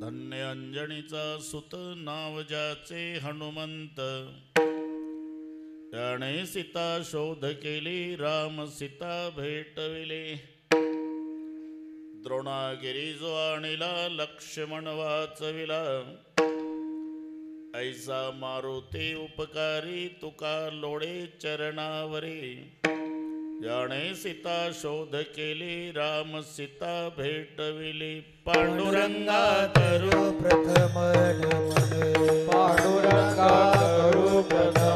धन्य अंजनीचा सुत नाव ज्याचे हनुमंत, त्याने सीता शोध केली राम सीता भेटविले. द्रोणागिरी जो आणिला लक्ष्मण वाचविला, ऐसा मारुती उपकारी तुका लोळे चरणावरी. ज्याने सीता शोध केली राम सीता भेटविली. पांडुरंगा करू प्रथम नमन, पांडुरंगा करू प्रथम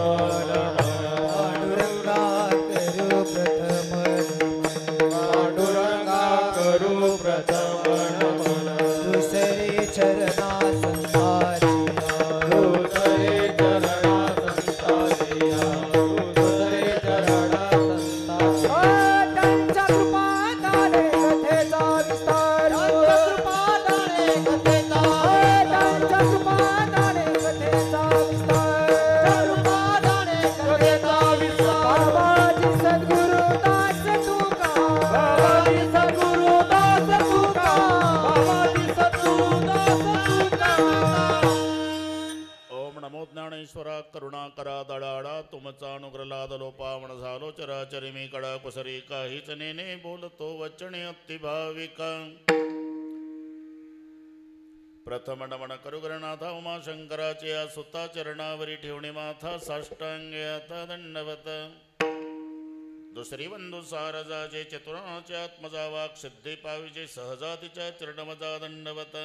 नमन, पांडुरंगा करू प्रथम नमन, पांडुरंगा करू प्रथम नमन. दुसरे चरणा संताचिया, दुसरे चरणा संताचिया, दुसरे चरणा संताचिया. त्यांच्या कृपादाने कथेचा विस्तार, कृपादाने कथेचा त्यांच्या कृपादाने कथेचा विस्तार, कृपादाने कथेचा विस्तार. बाबाजी सद्गुरु दास तुका, बाबाजी सद्गुरु दास तुका, बाबाजी सद्गुरु दास तुका. ओम नमो ज्ञानेश्वरा करुणाकरा दडाडा तुमचा अनुग्रह लादलो पावन झालो चराचरी मी कडा कुसरी काहीच नेने बोलतो वचने अति भाविका. प्रथम नमन करू गणनाथा उमाशंकराचे या सुता चरणावरी ठेवणे माथा साष्टांगे आता दंडवत. दुसरी बंधू सारजाचे चतुराचे आत्मजा वाक सिद्धी पाविजे सहजातीच्या चरणमजा दंडवत.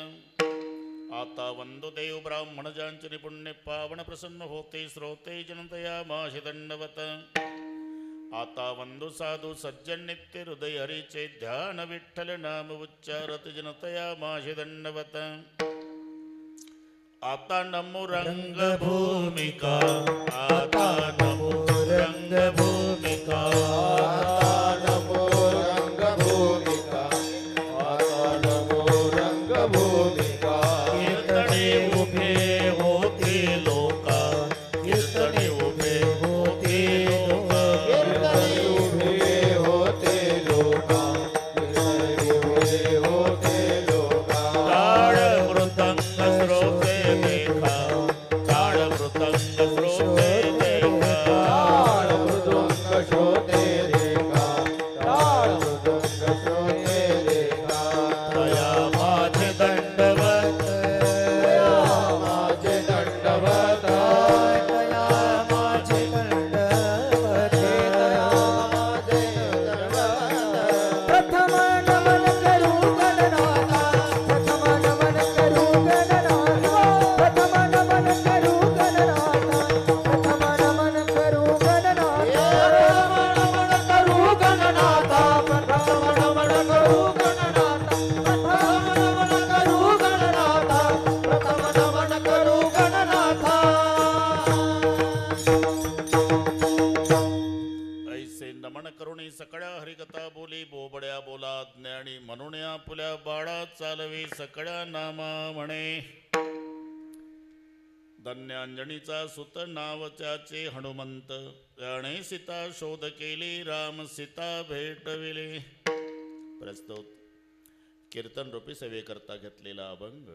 आता वंदू देव ब्राह्मण ज्यांचे निपुण्य पावन प्रसन्न होते श्रोते जनतया माशी दंडवत. आता वंदू साधू सज्जन नित्य हृदय हरीचे ध्यान विठ्ठल नाम उच्चारत जनतया माशी दंडवत. आता नमो रंगभूमिका, आता नमो रंगभूमिका, आता नमो रंगभूमिका, आता नमो रंगभूमिका. कीर्तने उभे होते लोका, कीर्तने उभे होते लोका. कीर्तने उभे होते लोका, कीर्तने उभे होते लोका. टाळ मृदंग श्रोते देखा, टाळ मृदंग श्रोते देखा. टाळ मृदुंग श्रोते देखा, टाळ मृदुंग श्रोते देखा. दया माझे दंडवत, दया माझे दंडवत, दया माझे दंडवत, दया माझे दंडवत. प्रथम नमन करू गणनाथा, प्रथम नमन करू गणनाथा, प्रथम नमन करू गणनाथा, प्रथम नमन करू गणनाथा. नमन करू गणनाथा, प्रथम नमन करू गणनाथा, प्रथम नमन करू गणनाथा, प्रथम नमन करू गणनाथा. ऐसे नमन करुणी सकळ्या हरिकथा बोली बोबड्या बोला ज्ञानी म्हणून आपुल्या बाळा चालवी सकळ्या नामा म्हणे. धन्य अंजनीचा सुत नाव त्याचे हनुमंत, त्याने सीता शोध केली राम सीता भेटविले. प्रस्तुत कीर्तन रूपी सेवेकरता घेतलेला अभंग.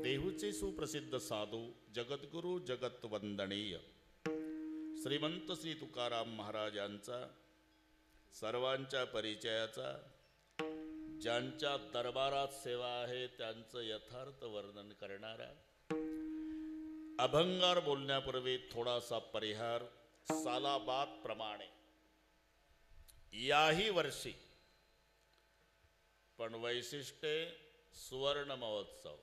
देहूचे सुप्रसिद्ध साधू जगद्गुरु जगत वंदनीय श्रीमंत श्री तुकाराम महाराजांचा सर्वांच्या परिचयाचा, ज्यांच्या दरबारात सेवा आहे त्यांचं यथार्थ वर्णन करणारा अभंगार. बोलण्यापूर्वी थोडासा परिहार. सालाबाद प्रमाणे याही वर्षी पण वैशिष्ट्ये सुवर्ण महोत्सव.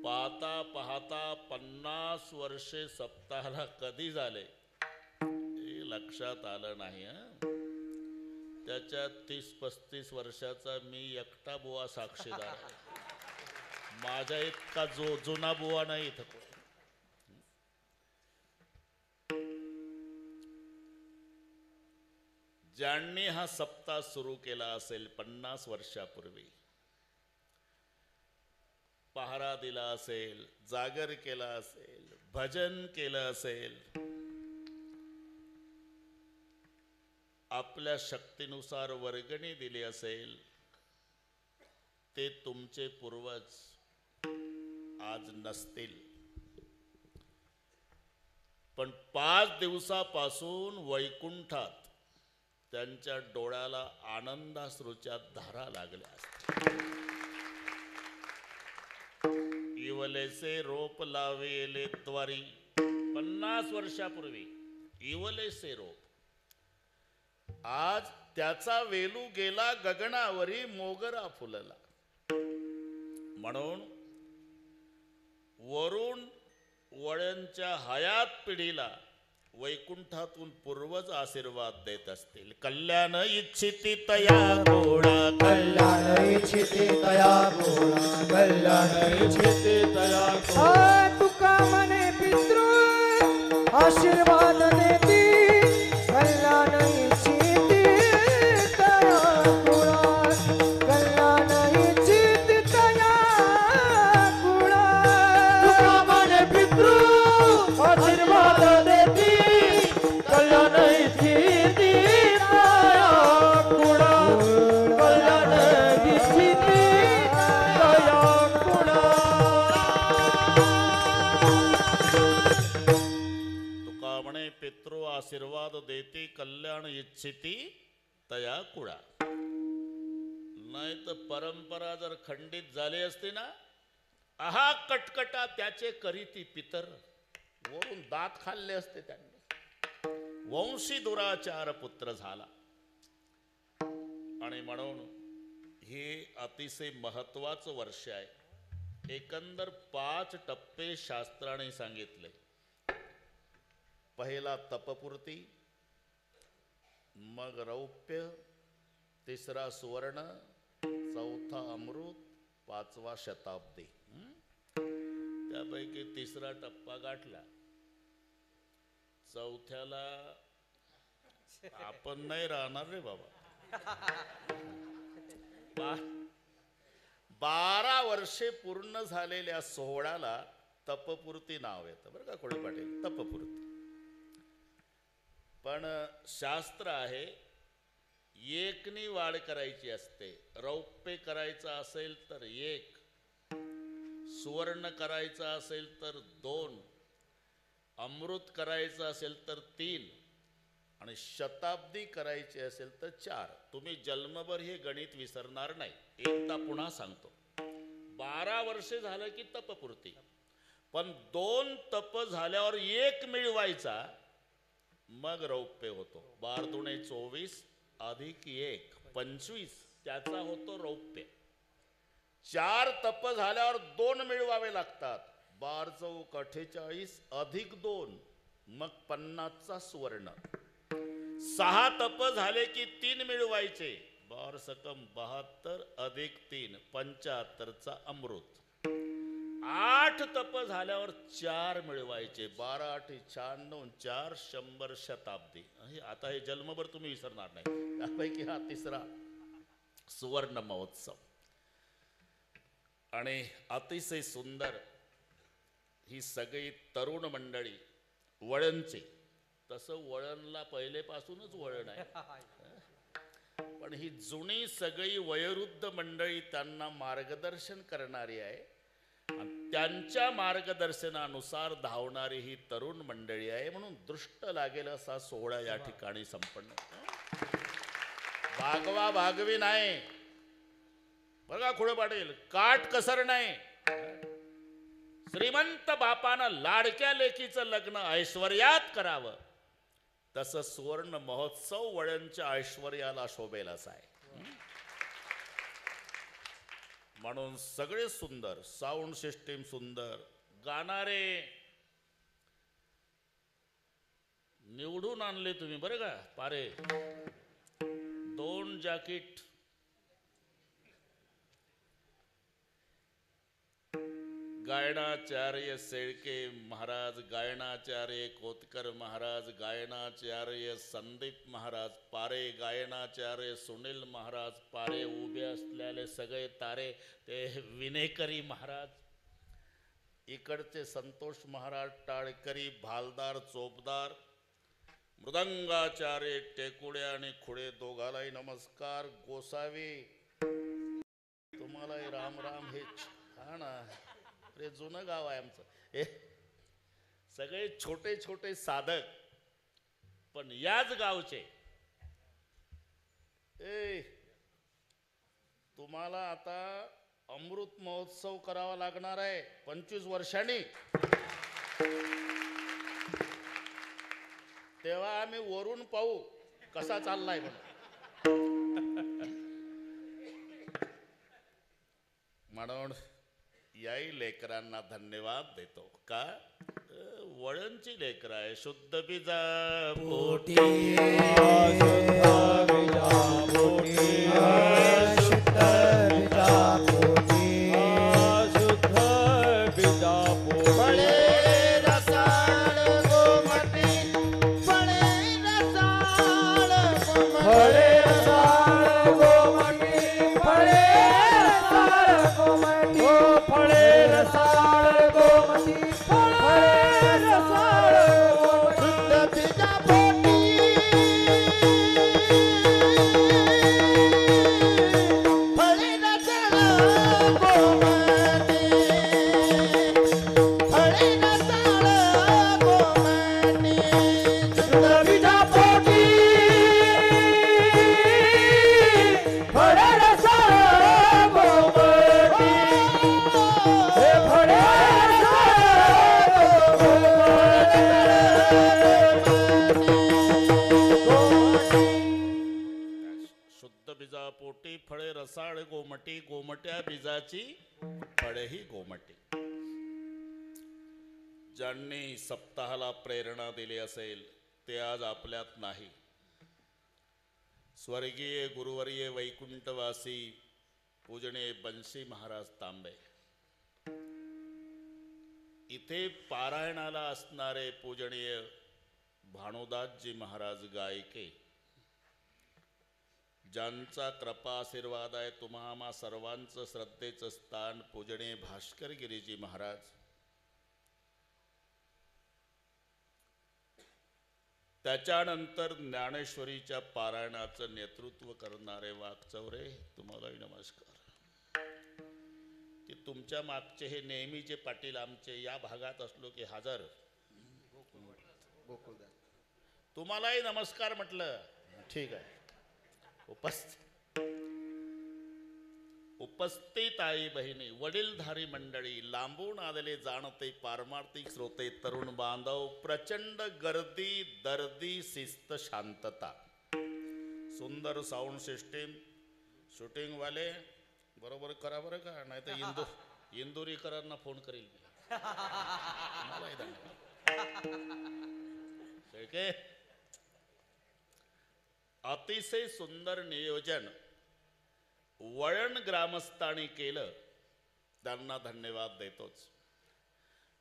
पाहता पाहता 50 वर्षे सप्ताहाला कधी झाले हे लक्षात आलं नाही. त्याच्या 30-35 वर्षाचा मी एकटा बुवा साक्षीदार आहे. माझ्या इतका जुना बुवा नाही इथं. ज्यांनी हा सप्ताह सुरू केला असेल 50 वर्षापूर्वी, पहारा दिला असेल, जागर केला असेल, भजन केलं असेल, आपल्या शक्तीनुसार वर्गणी दिली असेल, ते तुमचे पूर्वज आज नसतील, पण 5 दिवसापासून वैकुंठात त्यांच्या डोळ्याला आनंदाश्रूच्या धारा लागल्या असतील. इवलेसे रोप लावेले द्वारी, 50 वर्षापूर्वी इवलेसे रोप, आज त्याचा वेलू गेला गगनावरी, मोगरा फुलला. म्हणून वरून वळ्यांच्या हयात पिढीला वैकुंठातून पूर्वज आशीर्वाद देत असतील. कल्याण इच्छिती तया गोळा, कल्याण इच्छिते तया गोळा, कल्याण इच्छिते तया गोळा. आ तुका म्हणे पितृ आशीर्वाद देती, कल्याण इच्छिती तया गुणा, कल्याण इच्छिती तया गुणा. तुका म्हणे पितृ आशीर्वाद देती, कल्याण इच्छिती तया गुणा, कल्याण इच्छिती तया गुणा. तुका म्हणे पितृ आशीर्वाद देते, कल्याण इच्छिती तया कुळा. नाही तर परंपरा जर खंडित झाली असती ना, आहा कटकटा त्याचे करीती पितर, वरून दात खाल्ले असते त्यांनी. वंशी दुराचार पुत्र झाला. आणि म्हणून हे अतिशय महत्वाचं वर्ष आहे. एकंदर 5 टप्पे शास्त्राने सांगितले. पहिला तपपूर्ती, मग रौप्य, तिसरा सुवर्ण, चौथा अमृत, 5वा शताब्दी. त्यापैकी तिसरा टप्पा गाठला. चौथ्याला आपण नाही राहणार रे बाबा. 12 वर्षे पूर्ण झालेल्या सोहळ्याला तपपूर्ती नाव येतं बरं का कोळी पाटील, तपपूर्ती. पण शास्त्र आहे, एकनी वाढ करायची असते. रौप्य करायचं असेल तर 1, सुवर्ण करायचं असेल तर 2, अमृत करायचं असेल तर 3 आणि शताब्दी करायची असेल तर 4. तुम्ही जन्मभर हे गणित विसरणार नाही. एकदा पुन्हा सांगतो. 12 वर्षे झालं की तपपूर्ती, पण 2 तप झाल्यावर 1 मिळवायचा, मग रौप्य होतो. 12 दुणे 24 अधिक 1 25, त्याचा होतो रौप्य. 4 तप झाल्यावर 2 मिळवावे लागतात. 12 चौक 48 अधिक 2, मग 50चा सुवर्ण. 6 तप झाले की 3 मिळवायचे. 12 सकम 72 अधिक 3 75चा अमृत. 8 तप झाल्यावर 4 मिळवायचे. 12 8 96 4 100 शताब्दी. आता हे जन्मभर तुम्ही विसरणार नाही. त्यापैकी हा तिसरा सुवर्ण महोत्सव. आणि अतिशय सुंदर ही सगळी तरुण मंडळी वळणचे. तसं वळणला पहिलेपासूनच वळण आहे, पण ही जुनी सगळी वयोवृद्ध मंडळी त्यांना मार्गदर्शन करणारी आहे. आणि त्यांच्या मार्गदर्शनानुसार धावणारी ही तरुण मंडळी आहे. म्हणून दृष्ट लागेल असा सोहळा या ठिकाणी संपन्न. भागवा भागवी नाही बघा खुळे पाटील, काट कसर नाही. श्रीमंत बापानं लाडक्या लेकीचं लग्न ऐश्वर्यात करावं, तसं सुवर्ण महोत्सव वळणच्या ऐश्वर्याला शोभेल असा आहे. म्हणून सगळे सुंदर, साऊंड सिस्टीम सुंदर, गाणारे निवडून आणले तुम्ही बरं का. पारे 2 जॅकेट, गायनाचार्य शेळके महाराज, गायनाचार्य कोतकर महाराज, गायनाचार्य संदीप महाराज पारे, गायनाचार्य सुनील महाराज पारे, उभे असलेले सगळे तारे ते विनेकरी महाराज, इकडचे संतोष महाराज टाळकरी, भालदार चोपदार, मृदंगाचार्य टेकुडे आणि खुडे दोघालाही नमस्कार. गोसावी तुम्हालाही राम राम. हे हा ना, अरे जुनं गाव आहे आमचं. हे सगळे छोटे छोटे साधक पण याच गावचे. ए तुम्हाला आता अमृत महोत्सव करावा लागणार आहे 25 वर्षांनी. तेव्हा आम्ही वरून पाहू कसा चाललाय म्हणून याही लेकरांना धन्यवाद देतो. का वळणची लेकर आहे. शुद्ध बीजा पोटी फळे रसाळ गोमटी. गोमट्या बीजाची फळेही गोमटी. ज्यांनी सप्ताहाला प्रेरणा दिली असेल ते आज आपल्यात नाही. स्वर्गीय गुरुवर्य वैकुंठवासी पूजनीय बंसी महाराज तांबे, इथे पारायणाला असणारे पूजनीय भानुदासजी महाराज गायके, ज्यांचा कृपा आशीर्वाद आहे तुम्हा आम्हा सर्वांचं श्रद्धेचं स्थान पूजनीय भास्कर गिरीजी महाराज, त्याच्यानंतर ज्ञानेश्वरीच्या पारायणाचं नेतृत्व करणारे वाकचौरे, तुम्हालाही नमस्कार. की तुमच्या मागचे हे नेहमीचे पाटील आमचे या भागात असलो की हजर, तुम्हालाही नमस्कार म्हटलं. ठीक आहे. उपस्थित आई बहिणी, वडीलधारी मंडळी, लांबून आलेले जाणते पारमार्थिक श्रोते, तरुण बांधव, प्रचंड गर्दी, दर्दी, शिस्त, शांतता, सुंदर साऊंड सिस्टीम, शूटिंग वाले बरोबर करा बरं का, नाही तर इंदुरीकरांना फोन करील मी. अतिशय सुंदर नियोजन वळण ग्रामस्थांनी केलं, त्यांना धन्यवाद देतोच.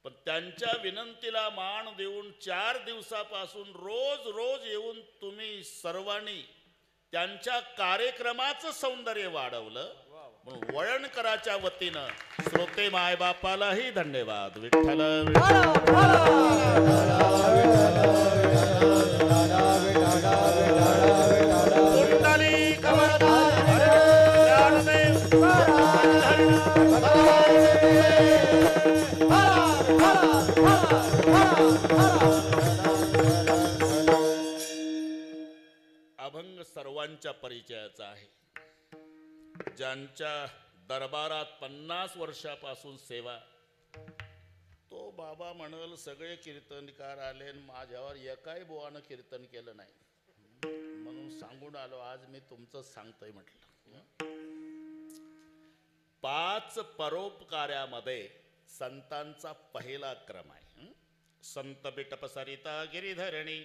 पण त्यांच्या विनंतीला मान देऊन 4 दिवसापासून रोज रोज येऊन तुम्ही सर्वांनी त्यांच्या कार्यक्रमाचं सौंदर्य वाढवलं. म्हणून वळणकराच्या वतीनं श्रोते मायबापालाही धन्यवाद. विठ्ठल अभंग सर्वांच्या परिचयाचा आहे. ज्यांच्या दरबारात 50 वर्षापासून सेवा, तो बाबा म्हणल सगळे कीर्तनकार आले, माझ्यावर एकाही बुवानं कीर्तन केलं नाही, म्हणून सांगून आलो. आज मी तुमचं सांगतोय म्हटलं. 5 परोपकार्यामध्ये संतांचा पहिला क्रम आहे. संत बिटप सरिता गिरिधरणी,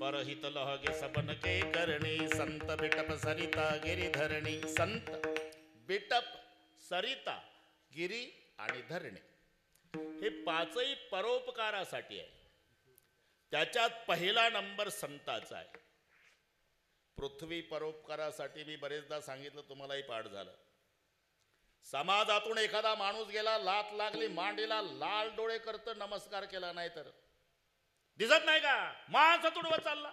परहित लहगे सबन के करणी. संत बिटप सरिता गिरिधरणी, संत बिटप सरिता गिरी आणि धरणी, हे 5ही परोपकारासाठी आहे. त्याच्यात पहिला नंबर संताचा आहे. पृथ्वी परोपकारासाठी मी बरेचदा सांगितलं, तुम्हालाही पाठ झालं. समाजातून एखादा माणूस गेला, लात लागली मांडीला, लाल डोळे करत नमस्कार केला नाही तर दिसत नाही का माणसा तुडवत चालला.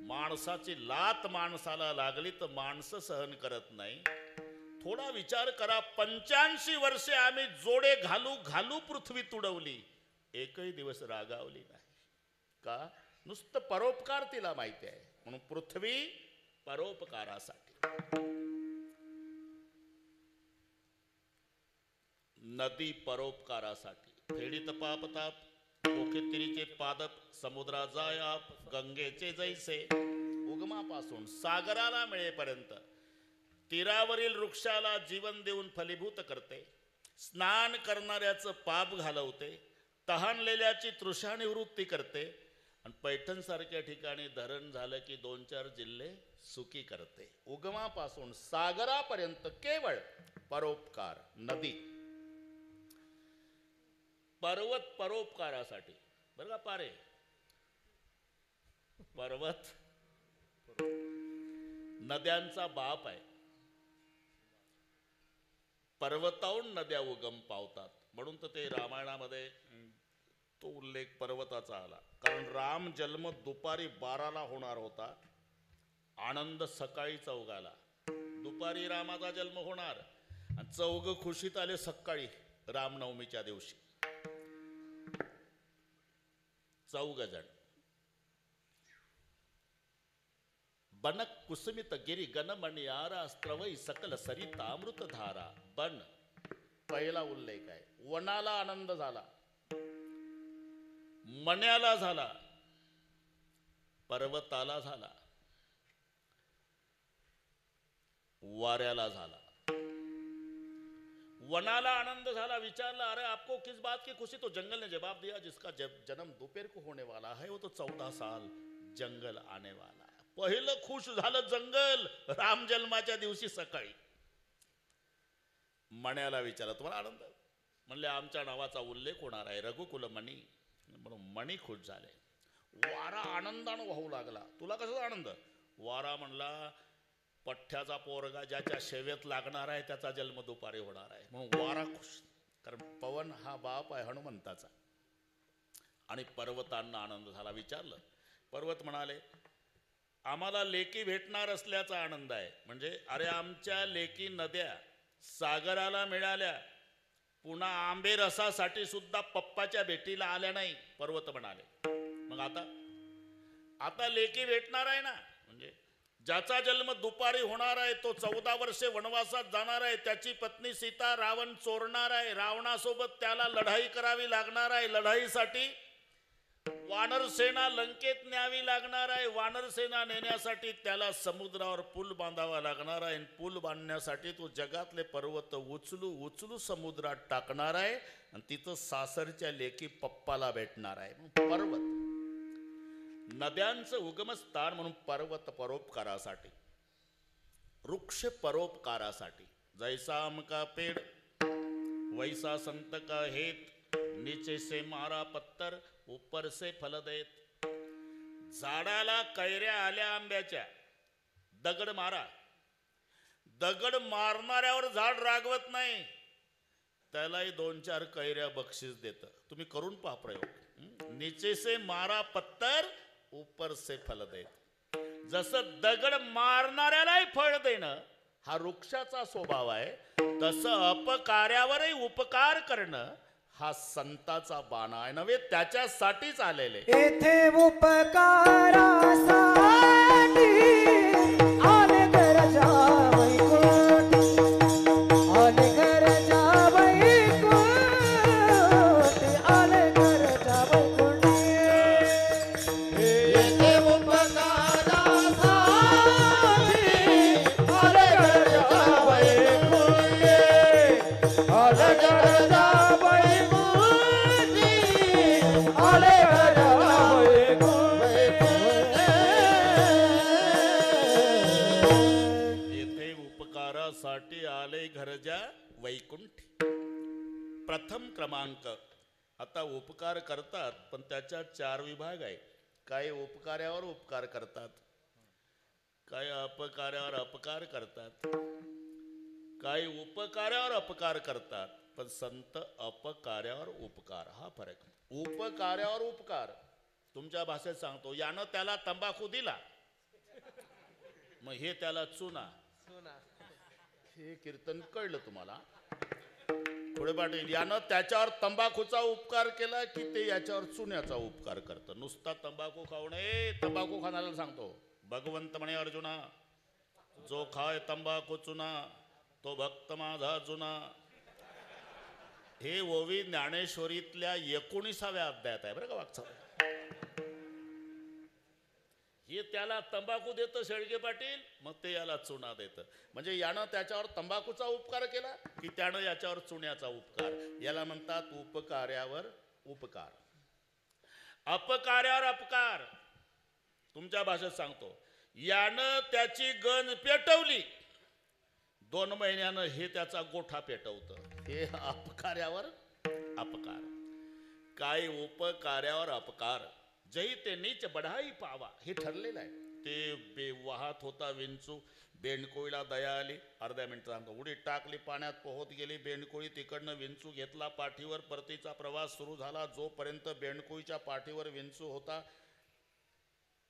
माणसाची लात माणसाला लागली तर माणसं सहन करत नाही, थोडा विचार करा, 85 वर्षे आम्ही जोडे घालू घालू पृथ्वी तुडवली, एकही दिवस रागावली नाही. का? नुसतं परोपकार तिला माहिती आहे, म्हणून पृथ्वी परोपकारासाठी. नदी परोपकारासाठी. फेडीत पापताप ओखेतिरीचे पादप, समुद्रा जायाप गंगेचे जैसे. उगमापासून सागराला मिळेपर्यंत तीरावरील वृक्षाला जीवन देऊन फलीभूत करते. स्नान करणाऱ्याचं पाप घालवते. तहानलेल्याची तृषा निवृत्ती करते. आणि पैठणसारख्या ठिकाणी धरण झालं की 2-4 जिल्हे सुखी करते. उगमापासून सागरापर्यंत केवळ परोपकार. नदी पर्वत परोपकारासाठी. बरं का पारे? पर्वत नद्यांचा बाप आहे. पर्वताहून नद्या उगम पावतात, म्हणून तर ते रामायणामध्ये तो उल्लेख पर्वताचा आला. कारण राम जन्म दुपारी 12ला होणार होता, आनंद सकाळी 4ला. दुपारी रामाचा जन्म होणार आणि 4 खुशीत आले सकाळी रामनवमीच्या दिवशी. 4 जण. बनक कुसुमित गिरी गणमणियारा स्त्रवई सकल सरितामृत धारा. बन पहिला उल्लेख आहे. वनाला आनंद झाला, मण्याला झाला, पर्वताला झाला, वाऱ्याला झाला. वनाला आनंद झाला. विचारला, अरे आपको किस बात की खुशी? तो जंगल ने जवाब दिया, जिसका जन्म दोपहर को होने वाला है वो तो 14 साल जंगल आने वाला है. पहिलं खुश झालं जंगल राम जन्माच्या दिवशी सकाळी. मण्याला विचारला, तुम्हाला आनंद? म्हणले, आमच्या नावाचा उल्लेख होणार आहे, रघुकुल मणी. म्हणून मणी खुश झाले. वारा आनंदानं वाहू लागला. तुला कसा आनंद? वारा म्हणला, पठ्ठ्याचा पोरगा ज्याच्या शेवेत लागणार आहे त्याचा जन्म दुपारी होणार आहे, म्हणून वारा खुश. कारण पवन हा बाप आहे हनुमंताचा. आणि पर्वतांना आनंद झाला. विचारलं, पर्वत म्हणाले, आम्हाला लेकी भेटणार असल्याचा आनंद आहे. म्हणजे अरे आमच्या लेकी नद्या सागराला मिळाल्या, पुन्हा आंबे रसासाठी सुद्धा पप्पाच्या भेटीला आल्या नाही. पर्वत म्हणाले, मग आता लेकी भेटणार आहे ना. म्हणजे ज्याचा जन्म दुपारी होणार आहे तो 14 वर्षे वनवासात जाणार आहे. त्याची पत्नी सीता रावण चोरणार आहे. रावणासोबत त्याला लढाई करावी लागणार आहे. लढाईसाठी वानरसेना लंकेत न्यावी लागणार आहे. वानरसेना नेण्यासाठी त्याला समुद्रावर पूल बांधावा लागणार आहे. पूल बांधण्यासाठी तो जगातले पर्वत उचलू उचलू समुद्रात टाकणार आहे आणि तिथं सासरच्या लेकी पप्पाला भेटणार आहे. पर्वत नद्यांचं उगमस्थान म्हणून पर्वत परोपकारासाठी, वृक्ष परोपकारासाठी. जैसा आम का पेड़ वैसा संत का हेत, नीचे से मारा पत्तर ऊपर से फल देत. झाडाला कैऱ्या आल्या आंब्याच्या, दगड मारा. दगड मारणाऱ्यावर झाड रागवत नाही, त्यालाही 2-4 कैऱ्या बक्षीस देतं. तुम्ही करून पहा प्रयोग. नीचे से मारा पत्तर ऊपर से फल देत. जसं दगड मारणाऱ्यालाही फळ देणं हा वृक्षाचा स्वभाव आहे, तसं अपकार्यावरही उपकार करणं हा संताचा बाण आहे. नव्हे त्याच्यासाठीच आलेले. येथे उपकारासाठी आले गरजा वैकुंठी, आले गरजा वैकुंठी, आले गरजा वैकुंठी. येथे उपकारासाठी आले गरजा वैकुंठी, आले गरजा साठी आले घरजा वैकुंठी. प्रथम क्रमांक. आता उपकार करतात पण त्याच्यात 4 विभाग आहे. काही उपकार्यावर उपकार करतात, काही अपकार्यावर अपकार करतात, काही उपकार्यावर अपकार करतात. पण संत अपकार्यावर उपकार हा फरक. उपकार्यावर उपकार तुमच्या भाषेत सांगतो, यानं त्याला तंबाखू दिला, मग हे त्याला चुना. हे कीर्तन कळलं तुम्हाला? पुढे पाटील, यानं त्याच्यावर तंबाखूचा उपकार केला की ते याच्यावर चुन्याचा उपकार करतं? नुसता तंबाखू खाऊ नये. तंबाखू खाण्याला सांगतो भगवंत म्हणे, अर्जुना जो खाय तंबाखू चुना तो भक्त माझा जुना. हे ओवी ज्ञानेश्वरीतल्या 19व्या अध्यायात आहे बरं का वागचं. हे त्याला तंबाखू देतं शेळके पाटील, मग ते याला चुना देतं. म्हणजे यानं त्याच्यावर तंबाखूचा उपकार केला की त्यानं याच्यावर चुन्याचा उपकार. याला म्हणतात उपकार्यावर उपकार, अपकार्यावर अपकार. तुमच्या भाषेत सांगतो, यानं त्याची गण पेटवली, 2 महिन्यानं हे त्याचा गोठा पेटवतं. हे अपकार्यावर अपकार. काय उपकार्यावर अपकार. जही ते नीच बढाई पावा, हे ठरलेलं आहे. ते वाहत होता विंचू, बेंडकोळीला दया आली. अर्ध्या मिनिटात सांगतो. उडी टाकली, पाण्यात पोहत गेली बेंडकोळी. तिकडनं विंचू घेतला पाठीवर. परतीचा प्रवास सुरू झाला. जोपर्यंत बेंडकोळीच्या पाठीवर विंचू होता,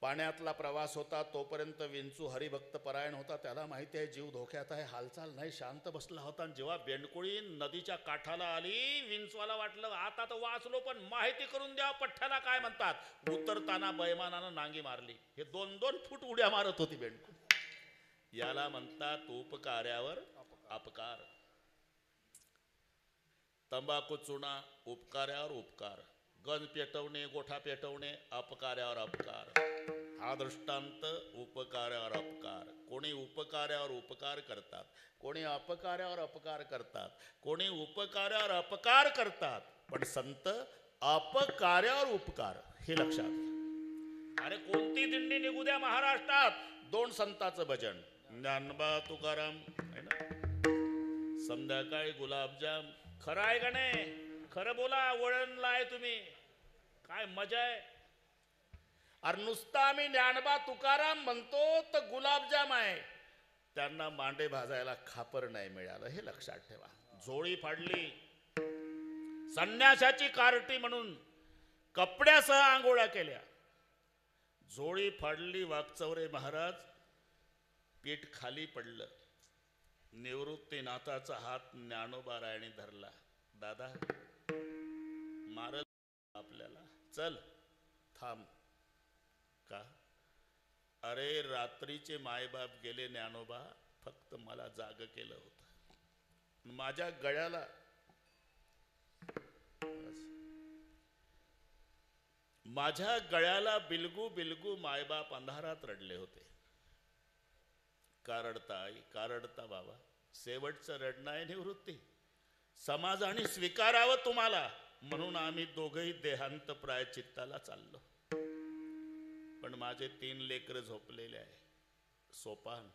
पाण्यातला प्रवास होता, तोपर्यंत विंचू हरिभक्त परायण होता. त्याला माहिती आहे जीव धोक्यात आहे, हालचाल नाही, शांत बसला होता. जेव्हा बेंडकोळी नदीच्या काठाला आली, विंचवाला वाटलं आता तर वाचलो, पण माहिती करून द्या पठ्ठ्याला काय म्हणतात. उतरताना बैमानानं नांगी मारली. हे 2-2 फूट उड्या मारत होती बेंडकोळी. याला म्हणतात उपकार्यावर अपकार. तंबाखू चुना उपकार्यावर उपकार. गंज पेटवणे, गोठा पेटवणे अपकार्यावर अपकार. हा दृष्टांत उपकार्यावर अपकार. कोणी उपकार्यावर उपकार करतात, कोणी अपकार्यावर अपकार करतात, कोणी उपकार्यावर अपकार करतात, पण संत अपकार्यावर उपकार. हे लक्षात. अरे कोणती दिंडी निघू द्या महाराष्ट्रात, 2 संतांचं भजन, ज्ञानोबा तुकाराम आहे ना, संध्याकाळी गुलाबजाम. खरं आहे का नाही? खरं बोला, वळणला आहे तुम्ही, काय मजा आहे. अरे नुसता आम्ही ज्ञानोबा तुकाराम म्हणतो तर गुलाबजाम आहे. त्यांना मांडे भाजायला खापर नाही मिळालं, हे लक्षात ठेवा. झोळी फाडली, संन्यासाची कार्टी म्हणून कपड्यासह आंघोळ्या केल्या. झोळी फाडली. वाकचौरे महाराज, पीठ खाली पडलं. निवृत्तीनाथाचा हात ज्ञानोबा रायने धरला. दादा मारल आपल्याला, चल थांब. का? अरे रात्रीचे मायबाप गेले ज्ञानोबा, फक्त मला जाग केलं होतं. माझ्या गळ्याला बिलगू बिलगू मायबाप अंधारात रडले होते. का रडता आई? का रडता बाबा? शेवटचं रडणं आहे निवृत्ती. समाजाने स्वीकारावं तुम्हाला, म्हणून आम्ही दोघंही देहांत प्रायचित्ताला चाललो. पण माझे 3 लेकरं झोपलेले आहे, सोपान,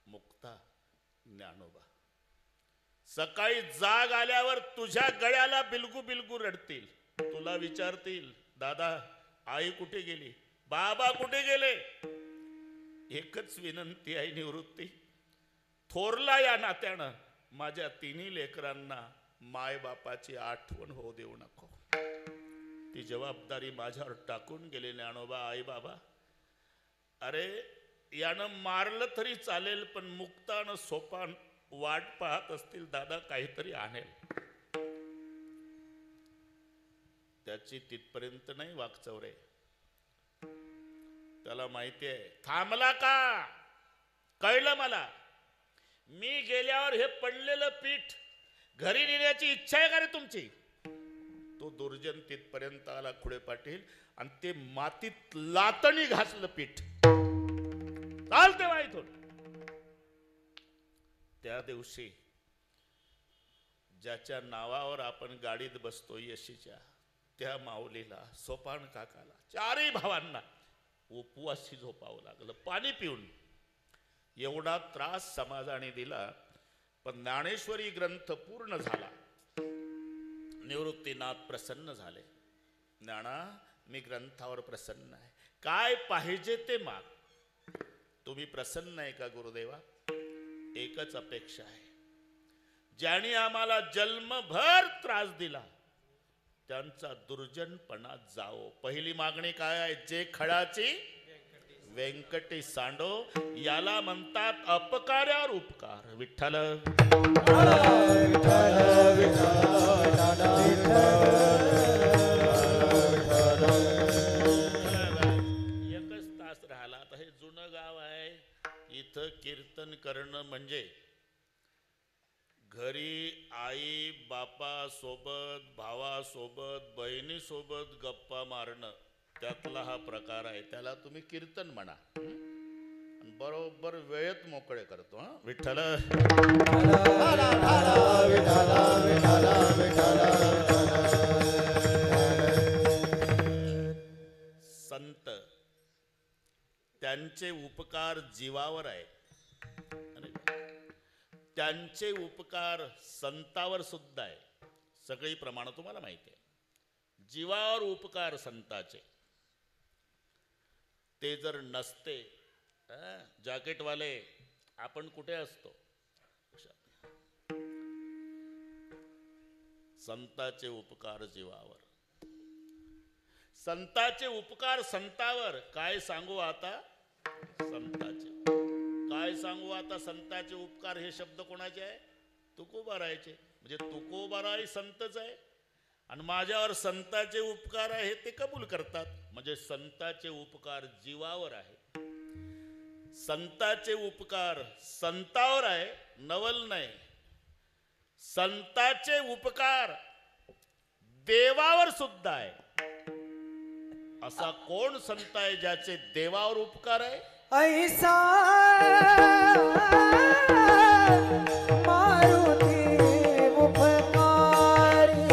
मुक्ता, ज्ञानोबा. सकाळी जाग आल्यावर तुझ्या गळ्याला बिलगू बिलगू रडतील. तुला विचारतील, दादा आई कुठे गेली, बाबा कुठे गेले. एकच विनंती आहे निवृत्ती, थोरला या नात्यानं माझ्या 3 लेकरांना मायबापाची आठवण होऊ देऊ नको. ती जबाबदारी माझ्यावर टाकून गेले ज्ञानोबा. आई बाबा, अरे यानं मारलं तरी चालेल, पण मुक्तानं सोपान वाट पाहत असतील, दादा काहीतरी आणेल. त्याची तिथपर्यंत नाही वाकचौरे. त्याला माहिती आहे. थांबला का? कळलं मला. मी गेल्यावर हे पडलेलं पीठ घरी नेण्याची इच्छा आहे का रे तुमची? तो दुर्जन तिथपर्यंत आला खुडे पाटील, आणि ते मातीत लातणी घासलं पीठ. चाल तेव्हा इथून. त्या दिवशी ज्याच्या नावावर आपण गाडीत बसतो यशीच्या, त्या माऊलीला, सोपान काकाला, 4ही भावांना उपवासी झोपावं लागलं पाणी पिऊन. एवढा त्रास समाजाने दिला, पण ज्ञानेश्वरी ग्रंथ पूर्ण झाला. निवृत्तीनाथ प्रसन्न झाले. ज्ञाना, मी ग्रंथावर प्रसन्न आहे, काय पाहिजे ते माग. तुम्ही प्रसन्न आहे का गुरुदेवा? एकच अपेक्षा आहे, ज्याने आम्हाला जन्मभर त्रास दिला त्यांचा दुर्जनपणा जाओ. पहिली मागणी काय आहे? जे खडाची व्यंकटी सांडो याला म्हणतात अपकार्यावर उपकार. विठ्ठल एकच तास राहिला. आता हे जुनं गाव आहे, इथं कीर्तन करणं म्हणजे घरी आई बापा सोबत, भावासोबत, बहिणीसोबत गप्पा मारणं, त्यातला हा प्रकार आहे. त्याला तुम्ही कीर्तन म्हणा. बरोबर वेळेत मोकळे करतो. हा विठ्ठल संत त्यांचे उपकार जीवावर आहे, त्यांचे उपकार संतावर सुद्धा आहे. सगळी प्रमाण तुम्हाला माहिती आहे. जीवावर उपकार संताचे. ते जर नसते, जॅकेटवाले आपण कुठे असतो? संताचे उपकार जीवावर, संताचे उपकार संतावर. काय सांगू आता संताचे, काय सांगू आता संताचे उपकार. हे शब्द कोणाचे आहे? तुकोबारायचे. म्हणजे तुकोबाराय संतच आहे आणि माझ्यावर संताचे उपकार आहे ते कबूल करतात. म्हणजे संताचे उपकार जीवावर आहे, संताचे उपकार संतावर आहे, नवल नाही. संताचे उपकार देवावर सुद्धा आहे. असा कोण संत आहे ज्याचे देवावर उपकार आहे? ऐसा मारुती उपकारी,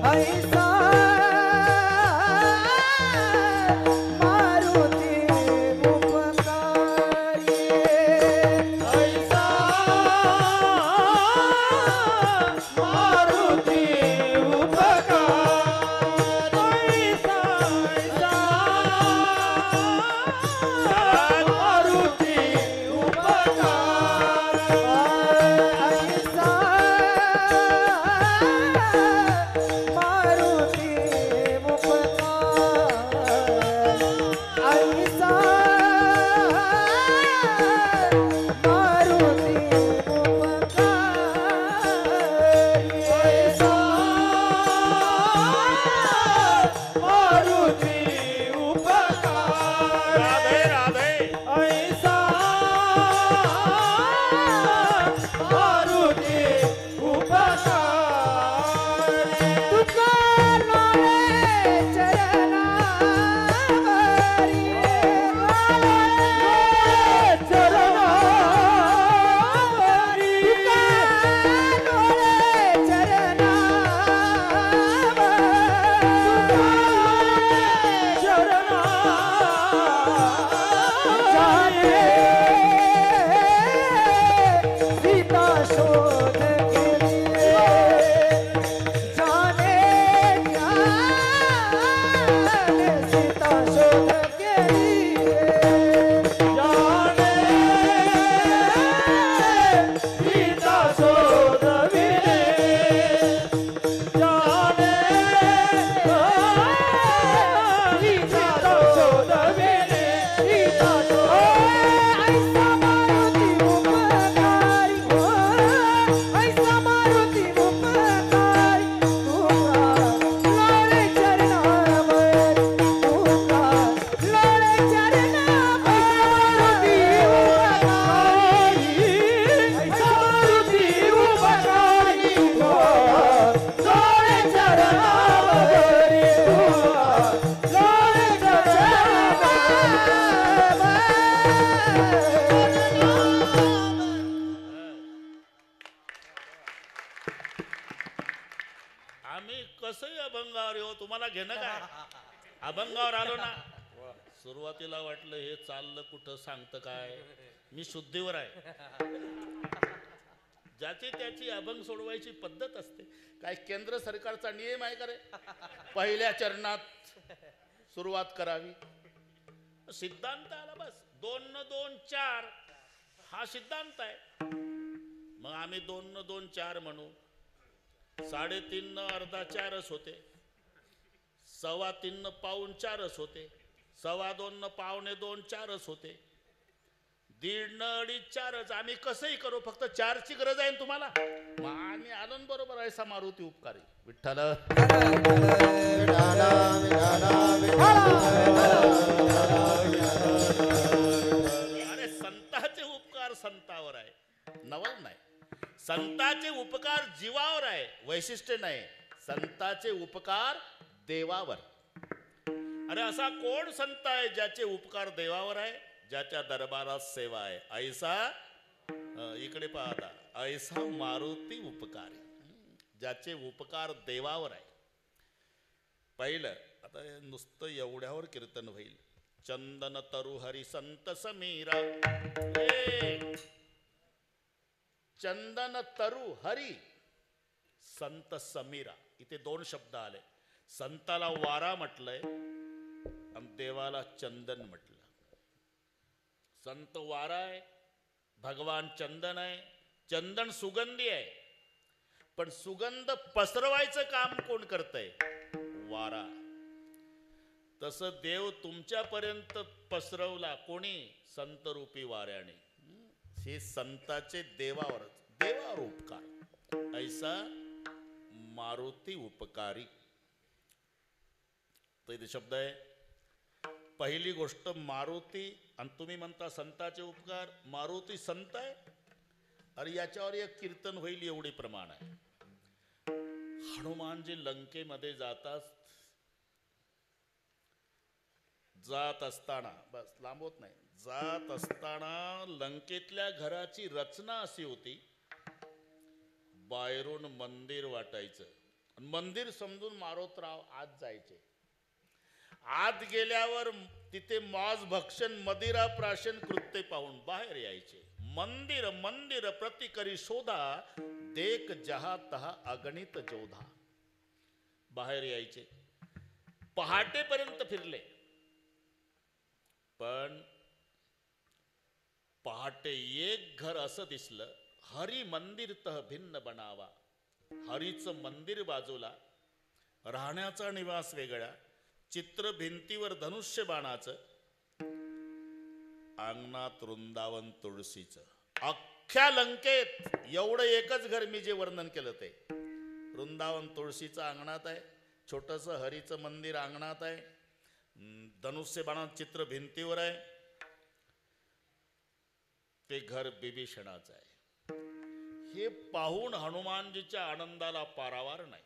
ऐसा मारुती उपकारी, ऐसा मारुती उपकार, ऐसा मारुती उपकार, ऐसा मारुती उपकार, ऐसा मारुती उपकारी, ऐसा मारुती उपकार, राधे राधे. ऐसा मारुती उपकार, तुका लोळे चरणावरी, चरणावरी, तुका लोळे सीता शोध केली, जाने ज्ञान सीता शोध केली, जाने सीता शोधविले, जाने सीता शोधविले, सीता ऐसा मारुती उपकारी, ऐसा मारुती उपकारी, तुका लोळे चरणावर, तुका लोळे चरणावर, ऐसा मारुती उपकारी, लोळे चरणावरी, लोळे आम्ही कसंही अभंगावर येऊ, तुम्हाला घेणं काय? अभंगावर आलो ना. सुरुवातीला वाटलं हे चाललं कुठं, सांगतं काय. मी शुद्धीवर आहे. ज्याची त्याची अभंग सोडवायची पद्धत असते. काय केंद्र सरकारचा नियम आहे का रे? पहिल्या चरणात सुरुवात करावी. सिद्धांत आला बस. 2 न 2 4 हा सिद्धांत आहे. मग आम्ही 2 न 2 4 म्हणू. 3.5 न अर्धा 4च होते. 3.25 न पाऊण 4च होते. 2:15 2:45 4च होते. 1:30 2:30 4च. आम्ही कसंही करू, फक्त 4ची गरज आहे ना तुम्हाला. मग आम्ही आलो ना बरोबर आहे. मारुती उपकारी विठ्ठल. अरे संताचे उपकार संतावर आहे, नवल नाही. संताचे उपकार जीवावर आहे, वैशिष्ट्य नाही. संताचे उपकार देवावर. अरे असा कोण संत आहे ज्याचे उपकार देवावर आहे, ज्याच्या दरबारात सेवा आहे? ऐसा इकडे पाहता, ऐसा मारुती उपकारी, ज्याचे उपकार देवावर आहे. पहिलं आता नुसतं एवढ्यावर कीर्तन होईल. चंदन तरु हरी संत समीरा. चंदन तरु हरी संत समीरा. इथे 2 शब्द आले. संताला वारा म्हटलंय आणि देवाला चंदन म्हटलं. संत वारा आहे, भगवान चंदन आहे. चंदन सुगंधी आहे, पण सुगंध पसरवायचं काम कोण करतंय? वारा. तसं देव तुमच्यापर्यंत पसरवला कोणी? संत रूपी वाऱ्याने. हे संताचे देवावर उपकार. ऐसा मारुती उपकारी. तर इथे शब्द आहे. पहिली गोष्ट मारुती. आणि तुम्ही म्हणता संताचे उपकार. मारुती संत आहे. अरे याच्यावर एक कीर्तन होईल एवढे प्रमाण आहे. हनुमानजी लंकेमध्ये जात असताना, बस लांबवत नाही, जात असताना लंकेतल्या घराची रचना अशी होती. बाहेरून मंदिर वाटायचं. मंदिर समजून मारोतराव आत जायचे. आत गेल्यावर तिथे मॉज भक्षण मदिरा प्राशन कृत्य पाहून बाहेर यायचे. मंदिर मंदिर प्रति करी शोधा, देख जहा तहा अगणित जोधा. बाहेर यायचे. पहाटेपर्यंत फिरले, पण पहाटे एक घर असं दिसलं. हरी मंदिर तह भिन्न बनावा. हरीचं मंदिर बाजूला, राहण्याचा निवास वेगळा, चित्र भिंतीवर धनुष्य बाणाचं, अंगणात वृंदावन तुळशीचं. अख्ख्या लंकेत एवढं एकच घर मी जे वर्णन केलं ते. वृंदावन तुळशीचं अंगणात आहे, छोटंसं हरीचं मंदिर अंगणात आहे, धनुष्य बाणाचं चित्र भिंतीवर आहे. ते घर बिभीषणाचं आहे. हे पाहून हनुमानजीच्या आनंदाला पारावार नाही.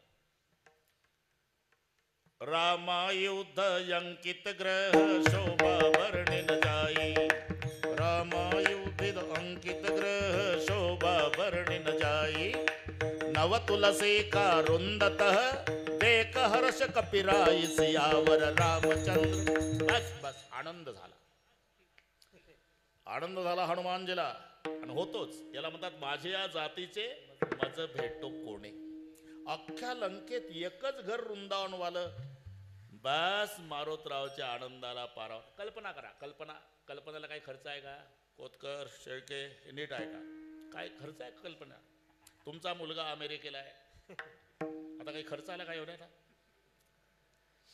रामायुध अंकित ग्रह शोभा वर्णिन जाई. रामायुधित अंकित ग्रह शोभा वर्णिन जाई. नव तुलसी का रुंदतः देख हर्ष कपिराई. सियावर रामचंद्र. बस बस आनंद झाला. आनंद झाला हनुमानजीला. आणि होतोच. याला म्हणतात माझे या जातीचे मज भेटो कोणी. अख्ख्या लंकेत एकच घर वृंदावनवालं. बस मारोतरावच्या आनंदाला पारा. कल्पना करा. कल्पनाला काही खर्च आहे का? कोतकर शेळके नीट आहे का? काय खर्च आहे कल्पना? तुमचा मुलगा अमेरिकेला आहे, आता काही खर्च आला काय एवढ्याला?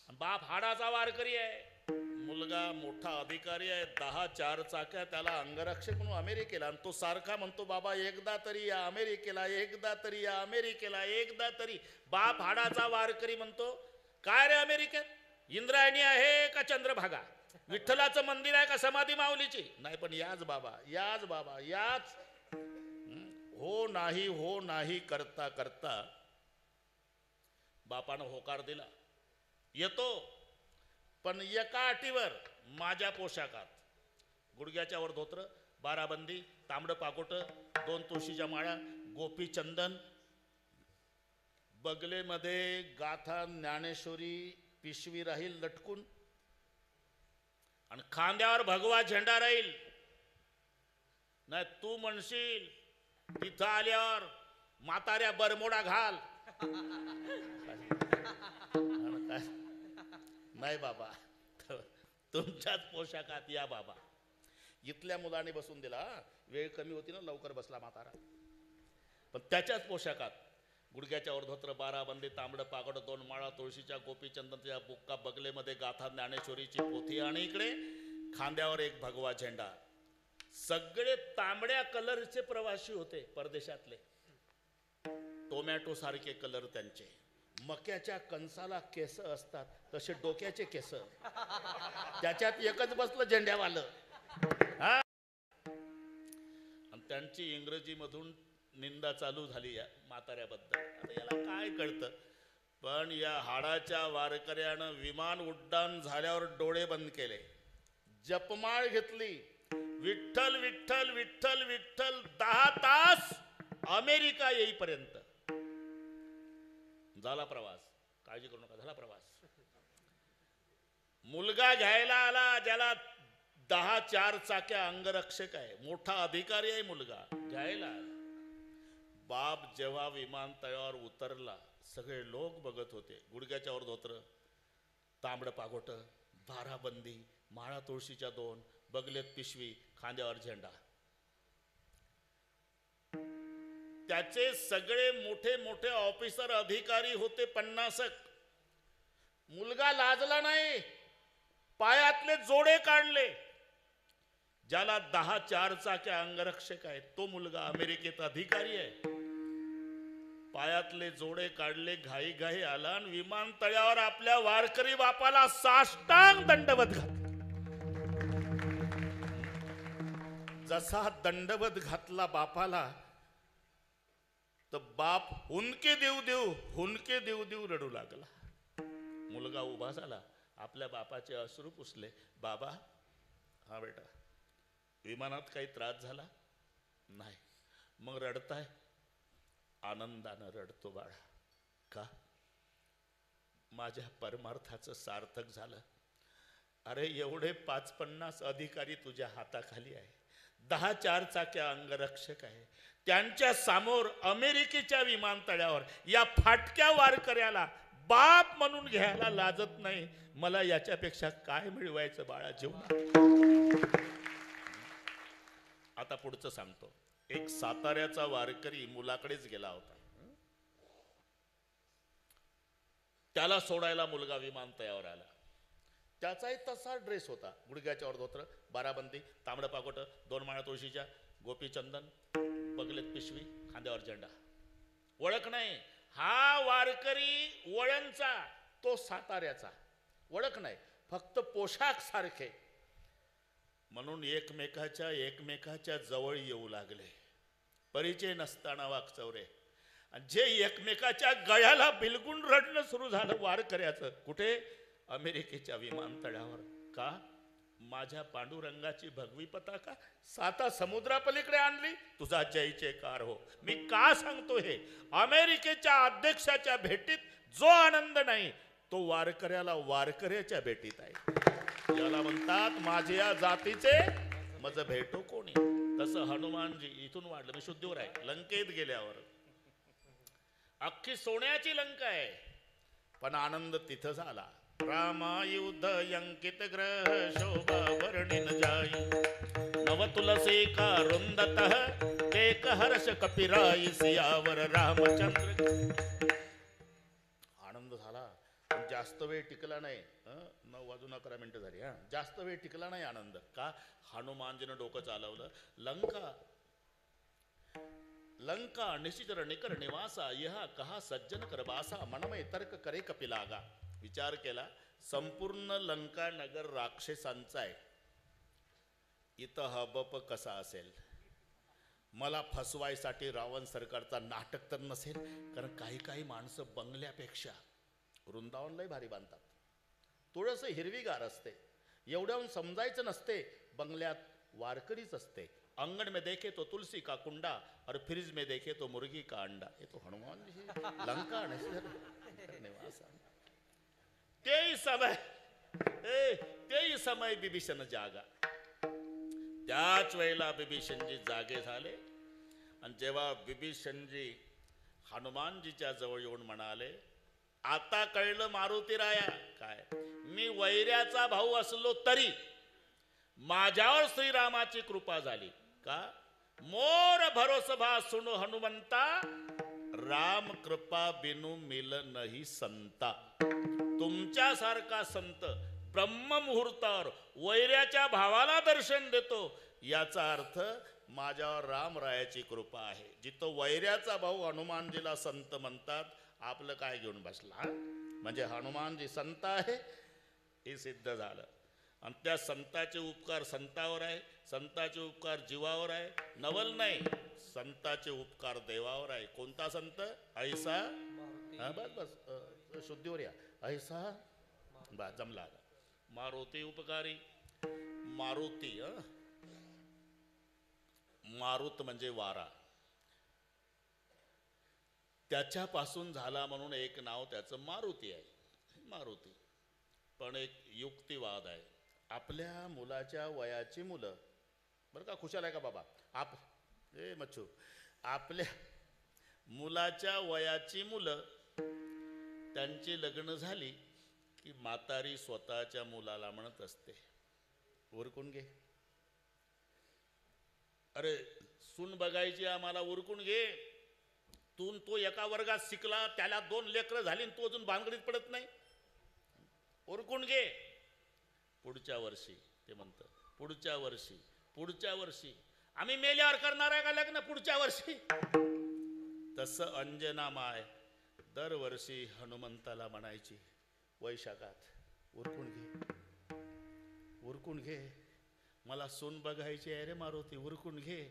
बाप हाडाचा वारकरी आहे, मुलगा मोठा अधिकारी आहे, 10 4 चाक्या, त्याला अंगरक्षक म्हणून अमेरिकेला. आणि तो सारखा म्हणतो बाबा एकदा तरी या अमेरिकेला, एकदा तरी या अमेरिकेला, एकदा तरी. बाप हाडाचा वारकरी म्हणतो काय रे अमेरिकेत? इंद्रायणी आहे का चंद्रभागा? विठ्ठलाचं मंदिर आहे का समाधी माऊलीची? नाही, पण याच बाबा, याच बाबा, याच. हो नाही करता करता बापानं होकार दिला. येतो, पण एका अटीवर, माझ्या पोशाखात. गुडघ्याच्या वर धोत्र, बाराबंदी, तांबडं पाकोट, 2 तुळशीच्या माळा, गोपी चंदन, बगलेमध्ये गाथा ज्ञानेश्वरी पिशवी राहील लटकून, आणि खांद्यावर भगवा झेंडा राहील. नाही तू म्हणशील तिथं आल्यावर म्हाताऱ्या बरमोडा घाल. नाही बाबा, तुमच्याच पोशाखात या बाबा. इथल्या मुलाने बसून दिला, वेळ कमी होती ना, लवकर बसला म्हातारा. पण त्याच्याच पोशाखात गुडघ्याच्या वर धोत्र, 12 बंदी, तांबडं पागड, 2 माळा, तुळशीच्या, गोपीचंदनच्या बुक्का, बगलेमध्ये गाथा ज्ञानेश्वरीची पोथी आणि इकडे खांद्यावर एक भगवा झेंडा. सगळे तांबड्या कलरचे प्रवासी होते परदेशातले. टोमॅटो सारखे कलर त्यांचे. मक्याच्या कणसाला केस असतात तसे डोक्याचे केस. त्याच्यात एकच बसलं झेंड्यावालं. हा, आणि त्यांची इंग्रजीमधून निंदा चालू झाली या म्हाताऱ्याबद्दल. आता याला काय कळतं, पण या हाडाच्या वारकऱ्यानं विमान उड्डाण झाल्यावर डोळे बंद केले, जपमाळ घेतली, विठ्ठल विठ्ठल विठ्ठल विठ्ठल, 10 तास अमेरिका येईपर्यंत. झाला प्रवास, काळजी करू नका, झाला प्रवास. मुलगा घ्यायला आला, ज्याला 10 4 चाक्या अंगरक्षक आहे, मोठा अधिकारी आहे, मुलगा घ्यायला आला. बाप जेव्हा विमानतळावर उतरला, सगळे लोक बघत होते. गुडघ्याच्या वर धोत्र, तांबडं पागोट, 12 बंदी, माळा तुळशीच्या 2, बगलेत पिशवी, खांद्यावर झेंडा. त्याचे सगळे मोठे मोठे ऑफिसर अधिकारी होते 50. मुलगा लाजला नाही, पायातले जोडे काढले. ज्याला 10 4 चाक्या अंगरक्षक आहेत तो मुलगा अमेरिकेत अधिकारी आहे. पायातले जोडे काढले, घाई घाई आला आणि विमानतळावर आपल्या वारकरी बापाला साष्टांग दंडवत घातला. जसा दंडवत घातला बापाला, तर बाप हुंदके देऊ देऊ रडू लागला. मुलगा उभा झाला, आपल्या बापाचे अश्रू पुसले. बाबा, हा बेटा, विमानात काही त्रास झाला नाही? मग रडताय? आनंदानं रडतो बाळा. का? माझ्या परमार्थाचं सार्थक झालं. अरे एवढे 5-50 अधिकारी तुझ्या हाताखाली आहे, 10 4 चाक्या अंगरक्षक आहे, त्यांच्या समोर अमेरिकेच्या विमानतळावर या फाटक्या वारकऱ्याला बाप म्हणून घ्यायला लाजत नाही. मला याच्यापेक्षा काय मिळवायचं बाळा जीवनात? आता पुढचं सांगतो. एक साताऱ्याचा वारकरी मुलाकडेच गेला होता. त्याला सोडायला मुलगा विमानतळावर आला. त्याचाही तसा ड्रेस होता, गुडघ्याच्या वर धोत्र, 12 बंदी, तांबडं पाकोट, 2 माळा तुळशीच्या, गोपीचंदन, बगलेत पिशवी, खांद्यावर झेंडा. ओळख नाही. हा वारकरी वळणचा, तो साताऱ्याचा. ओळख नाही, फक्त पोशाख सारखे. म्हणून एकमेकाच्या जवळ येऊ लागले. परिचय नसताना वागचौरे. जे एकमेकाच्या गळ्याला बिलगुन रडणं सुरू झालं वारकऱ्याचं. कुठे? अमेरिकेच्या विमानतळावर. का? माझ्या पांडुरंगाची भगवी पताका 7 समुद्रापलीकडे आणली. तुझा जय जयकार हो. मी का सांगतो हे? अमेरिकेच्या अध्यक्षाच्या भेटीत जो आनंद नाही, तो वारकऱ्याला वारकऱ्याच्या भेटीत आहे. याला म्हणतात माझे या जातीचे मज भेटो कोणी. तसं हनुमानजी इथून वाढलं. मी शुद्धीवर आहे. लंकेत गेल्यावर अख्खी सोन्याची लंका आहे, पण आनंद तिथं झाला. रामायुध यंकित ग्रह शोभा वर्णिन जाई, नव तुलसी का रुंदतः देख हर्ष कपिराई, सियावर रामचंद्र. आनंद झाला, पण जास्त वेळ टिकला नाही. 9:11 झाली. जास्त वेळ टिकला नाही आनंद. का? हनुमानजीनं डोकं चालवलं. लंका निशिचर निकर निवासा, यह कहा सज्जन कर बासा, मनमय तर्क करे कपिलागा. विचार केला, संपूर्ण लंका नगर राक्षसांचा आहे. इथं हबप कसा असेल? मला फसवायसाठी रावण सरकारचा नाटक तर नसेल? कारण काही माणसं बंगल्यापेक्षा वृंदावनलाही भारी बांधतात. थोडंस हिरवीगार असते, एवढ्याहून समजायचं नसते. बंगल्यात वारकरीच असते. अंगण में देखे तो तुलसी का कुंडा और फ्रिज में देखे तो मुर्गी का अंडा. ये तो हनुमान जी लंका निवास. तेही समय बिभीषण जागा. त्याच वेळेला बिभीषणजी जागे झाले. आणि जेव्हा बिभीषणजी हनुमानजीच्या जवळ येऊन म्हणाले, आता कळलं मारुतीराया काय, मी वैऱ्याचा भाऊ असलो तरी माझ्यावर श्रीरामाची कृपा झाली. का? मोर भरोसभा सुनो हनुमंता, राम कृपा बिनु मिल नाही संता. तुमच्यासारखा संत ब्रह्ममुहूर्तावर वैऱ्याच्या भावाला दर्शन देतो, याचा अर्थ माझ्यावर रामरायाची कृपा आहे. जिथं वैऱ्याचा भाऊ हनुमानजीला संत म्हणतात, आपलं काय घेऊन बसला हा? म्हणजे हनुमानजी संत आहे हे सिद्ध झालं. आणि त्या संताचे उपकार संतावर आहे, संताचे उपकार जीवावर आहे. नवल नाही, संताचे उपकार देवावर आहे. कोणता संत? ऐसा, हा बस बस शुद्धीवर या. ऐसा बा जमला. मारुती उपकारी. मारुती, मारुत म्हणजे वारा, त्याच्यापासून झाला म्हणून एक नाव त्याचं मारुती आहे. मारुती. पण एक युक्तिवाद आहे. आपल्या मुलाच्या वयाची मुलं, बरं का, खुशाल आहे का बाबा आप, ए मच्छू, आपल्या मुलाच्या वयाची मुलं त्यांची लग्न झाली की म्हातारी स्वतःच्या मुलाला म्हणत असते, उरकून घे. अरे सून बघायची आम्हाला, उरकून घे. तो एका वर्गात शिकला, त्याला 2 लेकरं झाली, तो अजून भानगडीत पडत नाही. उरकून घे. पुढच्या वर्षी ते म्हणतं, पुढच्या वर्षी, पुढच्या वर्षी. आम्ही मेल्यावर करणार आहे का लग्न? पुढच्या वर्षी. तसं अंजना माय दरवर्षी हनुमंताला म्हणायची वैशाखात, उरकून घे, उरकून घे, मला सून बघायची आहे रे मारुती, उरकून घे.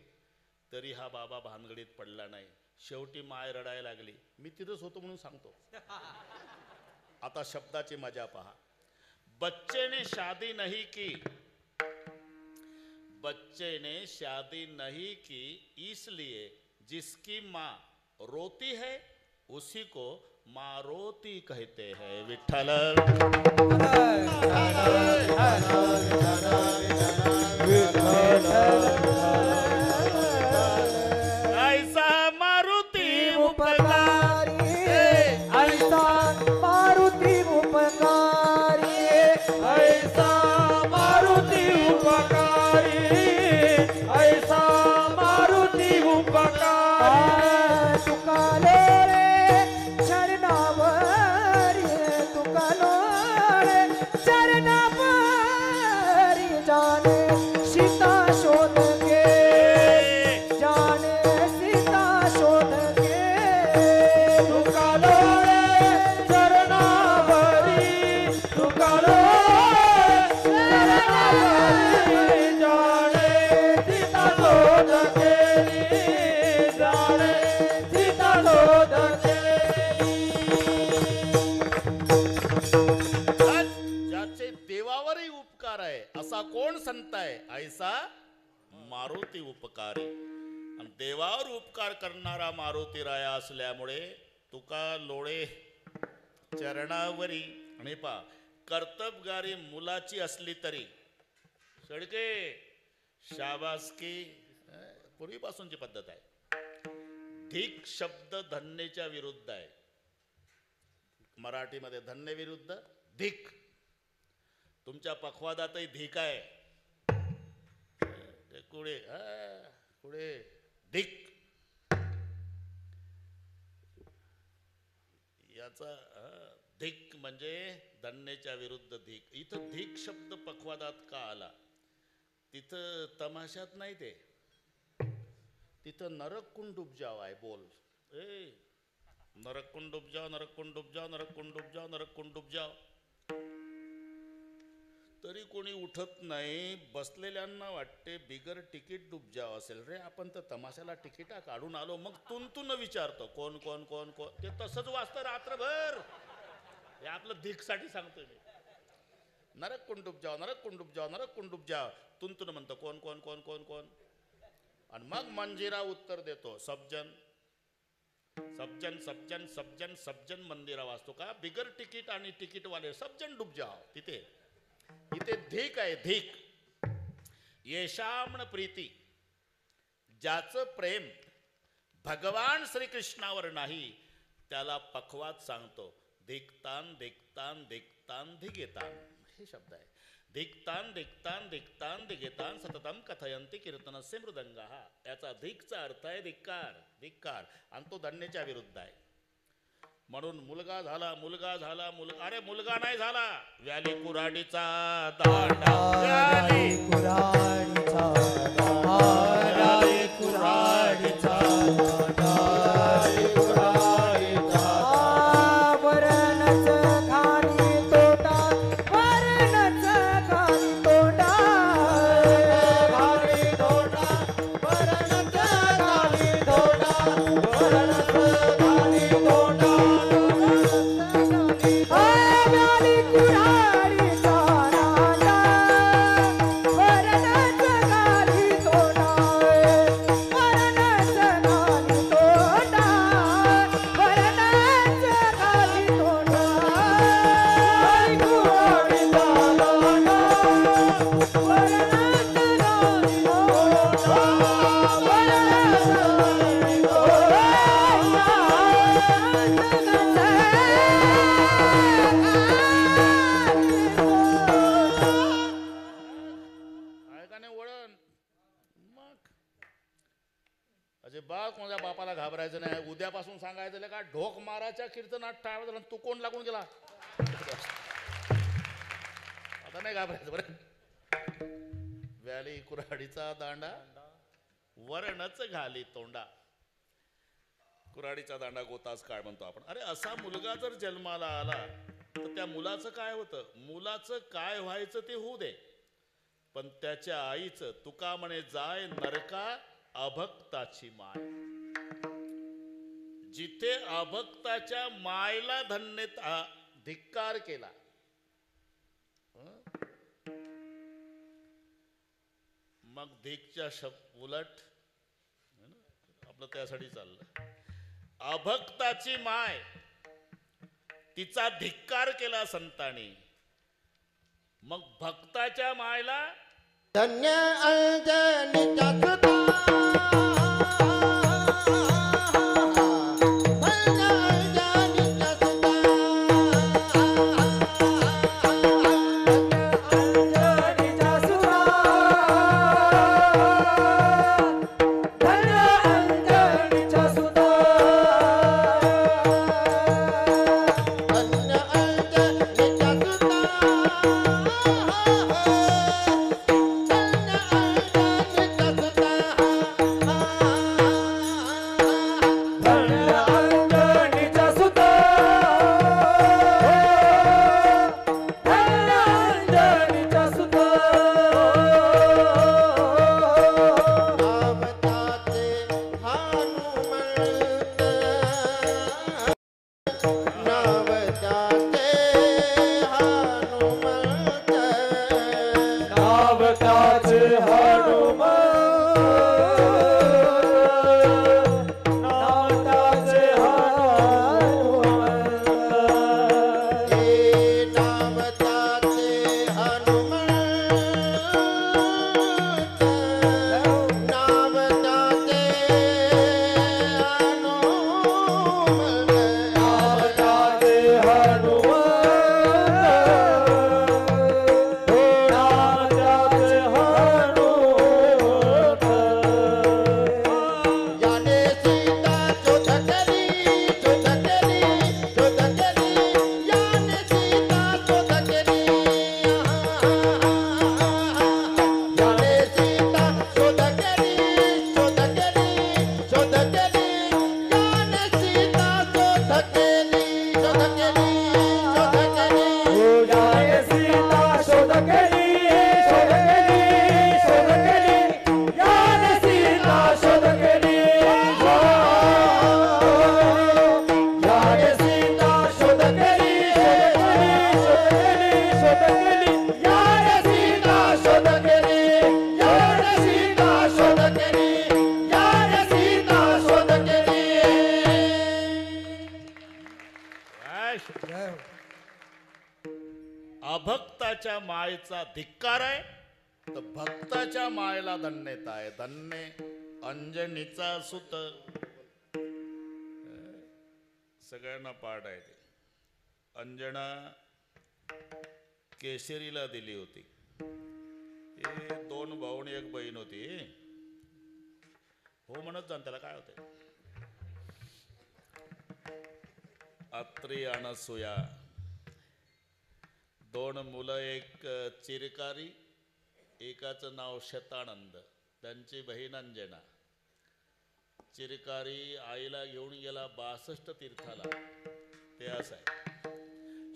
तरी हा बाबा भानगडीत पडला नाही. शेवटी माय रडायला लागली. मी तिथंच होतो म्हणून सांगतो. आता शब्दाची मजा पहा. बच्चे ने शादी नहीं की, बच्चे ने शादी नहीं की, इसलिए जिसकी माँ रोती है उसी को मारोती कहते हैं. विठ्ठल. ऐसा मारुती उपकारी, ऐसा मारुती उपकारी, ऐसा मारुती उपकारी, ऐसा मारुती उपकारी. तुकालो रे चरणावरी, तुकालो रे चरणावरी, जाने सीता शोध के, जाने सीता शोध के. तुकालो रे चरणावरी, तुकालो चरणावरी, जाणे सीता शोध केली, जाणे सीता शोध केली. ज्याचे देवावरही उपकार आहे असा कोण संत आहे? ऐसा मारुती उपकारी. आणि देवावर उपकार करणारा मारुती राया असल्यामुळे तुका लोळे चरणावरी. आणि पा कर्तबगारी मुलाची असली तरी सडके शाबासकी, पूर्वीपासूनची पद्धत आहे. धिक शब्द धन्येच्या विरुद्ध आहे. मराठीमध्ये धन्य विरुद्ध धिक. तुमच्या पखवादातही धिक आहे. कुडे कुडे धिक, याचा धिक म्हणजे धन्येच्या विरुद्ध धिक. इथं धिक शब्द पखवादात का आला? तिथं तमाशात नाही, ते तिथं नरक कुंड डूब जाव आहे. बोल ए, नरक कुंड डूब जाओ, नरक कुंड डूब जाओ, नरक कुंड डूब जाओ, नरक कुंड डूब जाओ. तरी कोणी उठत नाही. बसलेल्यांना वाटते बिगर तिकीट डूब जाव असेल रे. आपण तर तमाशाला तिकिटा काढून आलो. मग तुन विचारतो कोण कोण कोण कोण. ते तसंच वाचतं रात्रभर. हे आपलं धिकसाठी सांगतोय मी. नरक कुंड डूब जाओ, नरक कुंड डूब जाओ, नरक कुंड डूब जाओ. तुन म्हणतो कोण कोण कोण कोण कोण. आणि मग मंजिरा उत्तर देतो सज्जन सज्जन सज्जन सज्जन सज्जन. मंदिरा वाचतो का? बिगर तिकीट आणि तिकीटवाले सज्जन डूब जाओ. तिथे इथे धिक आहे. धिक. येशामण प्रीती. ज्याचं प्रेम भगवान श्रीकृष्णावर नाही त्याला पखवात सांगतो धिकतान धिकतान धिकतान धिगेतान. हे शब्द आहे. धिक्तान धिक्तान धिक्तान दिगेतान सततम कथयंती कीर्तनस्य मृदंगाः. याचा धिकचा अर्थ आहे धिक्कार, धिक्कार, आणि तो धन्यच्या विरुद्ध आहे. म्हणून मुलगा झाला, मुलगा झाला, अरे मुलगा नाही झाला, व्याली कुऱ्हाडीचा दांडा, व्याली कुऱ्हाडीचा व्याली कुऱ्हाडीचा वरणच खाली तोंडा, वरणच खाली तोंडा, खाली तोंडा, वरणच खाली तोंडा, वरणच खाली तोंडा, व्याली कुऱ्हाडीचा दांडा, वरणच खाली तोंडा, वरणच खाली तोंडा, वरणच खाली तोंडा, व्याली कुऱ्हाडीचा दांडा, वरणच खाली तोंडा, आहे का नाही वळण. मग अजिबात कोणत्या बापाला घाबरायचं नाही. उद्यापासून सांगायचं का ढोक माराच्या कीर्तनात टाळ झाला, तू कोण लागून गेला, आता नाही घाबरायचं बरं. व्याली कुऱ्हाडीचा दांडा, वरणच घाली तोंडा. कुऱ्हाडीचा दांडा गोताच काळ म्हणतो आपण. अरे असा मुलगा जर जन्माला आला तर त्या मुलाचं काय होतं, मुलाचं काय व्हायचं ते होऊ दे, पण त्याच्या आईचं तुका म्हणे जाय नरका अभक्ताची माय. जिथे अभक्ताच्या मायला धिक्कार केला, मग धिकच्या उलट आपलं त्यासाठी चाललं. अभक्ताची माय, तिचा धिक्कार केला संतांनी, मग भक्ताच्या मायला धन्य अंजनीच्या सुता, धन्य अंजनीच्या सुता, अंजनीच्या सुता, धन्य अंजनीच्या सुता, धन्य अंजनीच्या सुता, अभक्ताच्या मायेचा धिक्कार आहे, तर भक्ताच्या मायेला धन्यता आहे. धन्य अंजनीचा सुत. सगळ्यांना पाठ आहे ते. अंजना केशरीला दिली होती. भावाकडून एक बहीण होती. हो म्हणत जाण, त्याला काय होते. अत्री अनसूया, 2 मुलं, एक चिरकारी, एकाचं नाव शतानंद. त्यांची बहीण अंजना. चिरकारी आईला घेऊन गेला 62 तीर्थाला. ते असं आहे.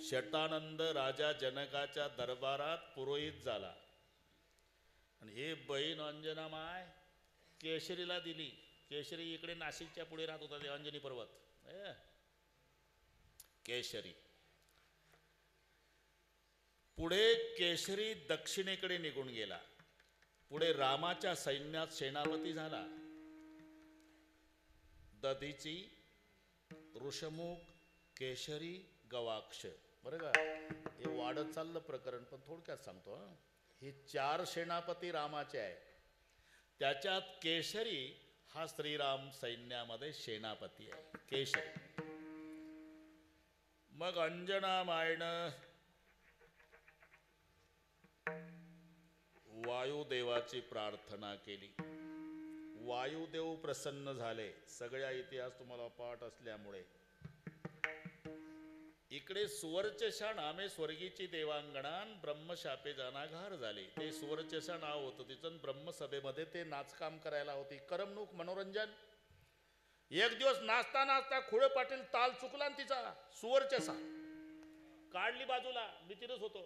शतानंद राजा जनकाच्या दरबारात पुरोहित झाला. आणि हे बहीण अंजना माय केशरीला दिली. केशरी इकडे नाशिकच्या पुढे राहत होता, ते अंजनी पर्वत. केशरी पुढे केशरी दक्षिणेकडे निघून गेला. पुढे रामाच्या सैन्यात सेनापती झाला. दधीची, ऋषमुख, केशरी, गवाक्ष. बरं का, हे वाढत चाललं प्रकरण, पण थोडक्यात सांगतो. हे 4 सेनापती रामाचे आहे. त्याच्यात केशरी हा श्रीराम सैन्यामध्ये सेनापती आहे. केशरी. मग अंजना मायनं वायुदेवाची प्रार्थना केली. वायुदेव प्रसन्न झाले. सगळ्या इतिहास तुम्हाला पाठ असल्यामुळे. इकडे सुवर्चशा नामे स्वर्गीची देवांगणान ब्रह्मशापे जाना घार झाली. ते सुवर्चशा नाव होतं तिचं. ब्रह्मसभेमध्ये ते नाचकाम करायला होती. करमणूक, मनोरंजन. एक दिवस नाचता नाचता खुळे पाटील ताल चुकला आणि तिचा सुवर्चशा काढली बाजूला. मी तिथंच होतो.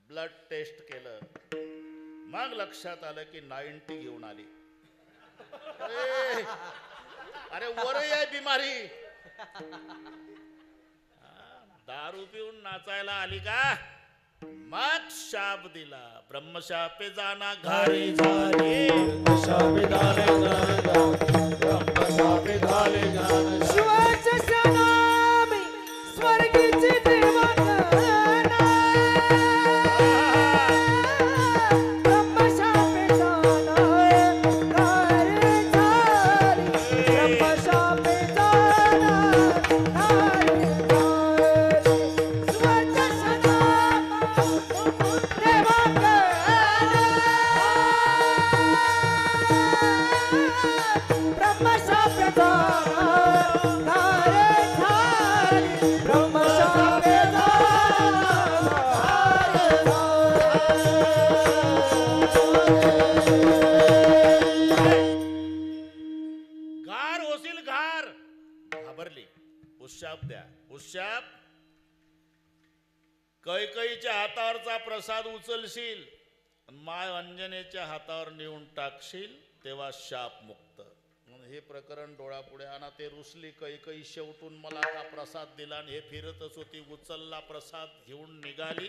ब्लड टेस्ट केलं. मग लक्षात आलं की 90 घेऊन आली. अरे वर आहे बिमारी. दारू पिऊन नाचायला आली का. मग शाप दिला. ब्रह्मशापे जाना घारी झाली. शिवाच्या शनामी स्वर्गीची देवांगणा. ब्रह्मशापे जाना घारी झाली. ब्रह्मशापे जाना घारी झाली. शिवाच्या शनामी देवांगणा. ब्रह्मशापे जाना घारी झाली. ब्रह्मशापे घार होशील घार. घाबरली. उशाप द्या. उशाप. कैकईच्या हातावरचा प्रसाद उचलशील, माय अंजनेच्या हातावर नेऊन टाकशील, तेव्हा शाप मुक्त. म्हणून हे प्रकरण डोळ्यापुढे आणा. ते रुसली कैकई. शेवटून मला का प्रसाद दिला. आणि हे फिरतच होती. उचलला प्रसाद घेऊन निघाली.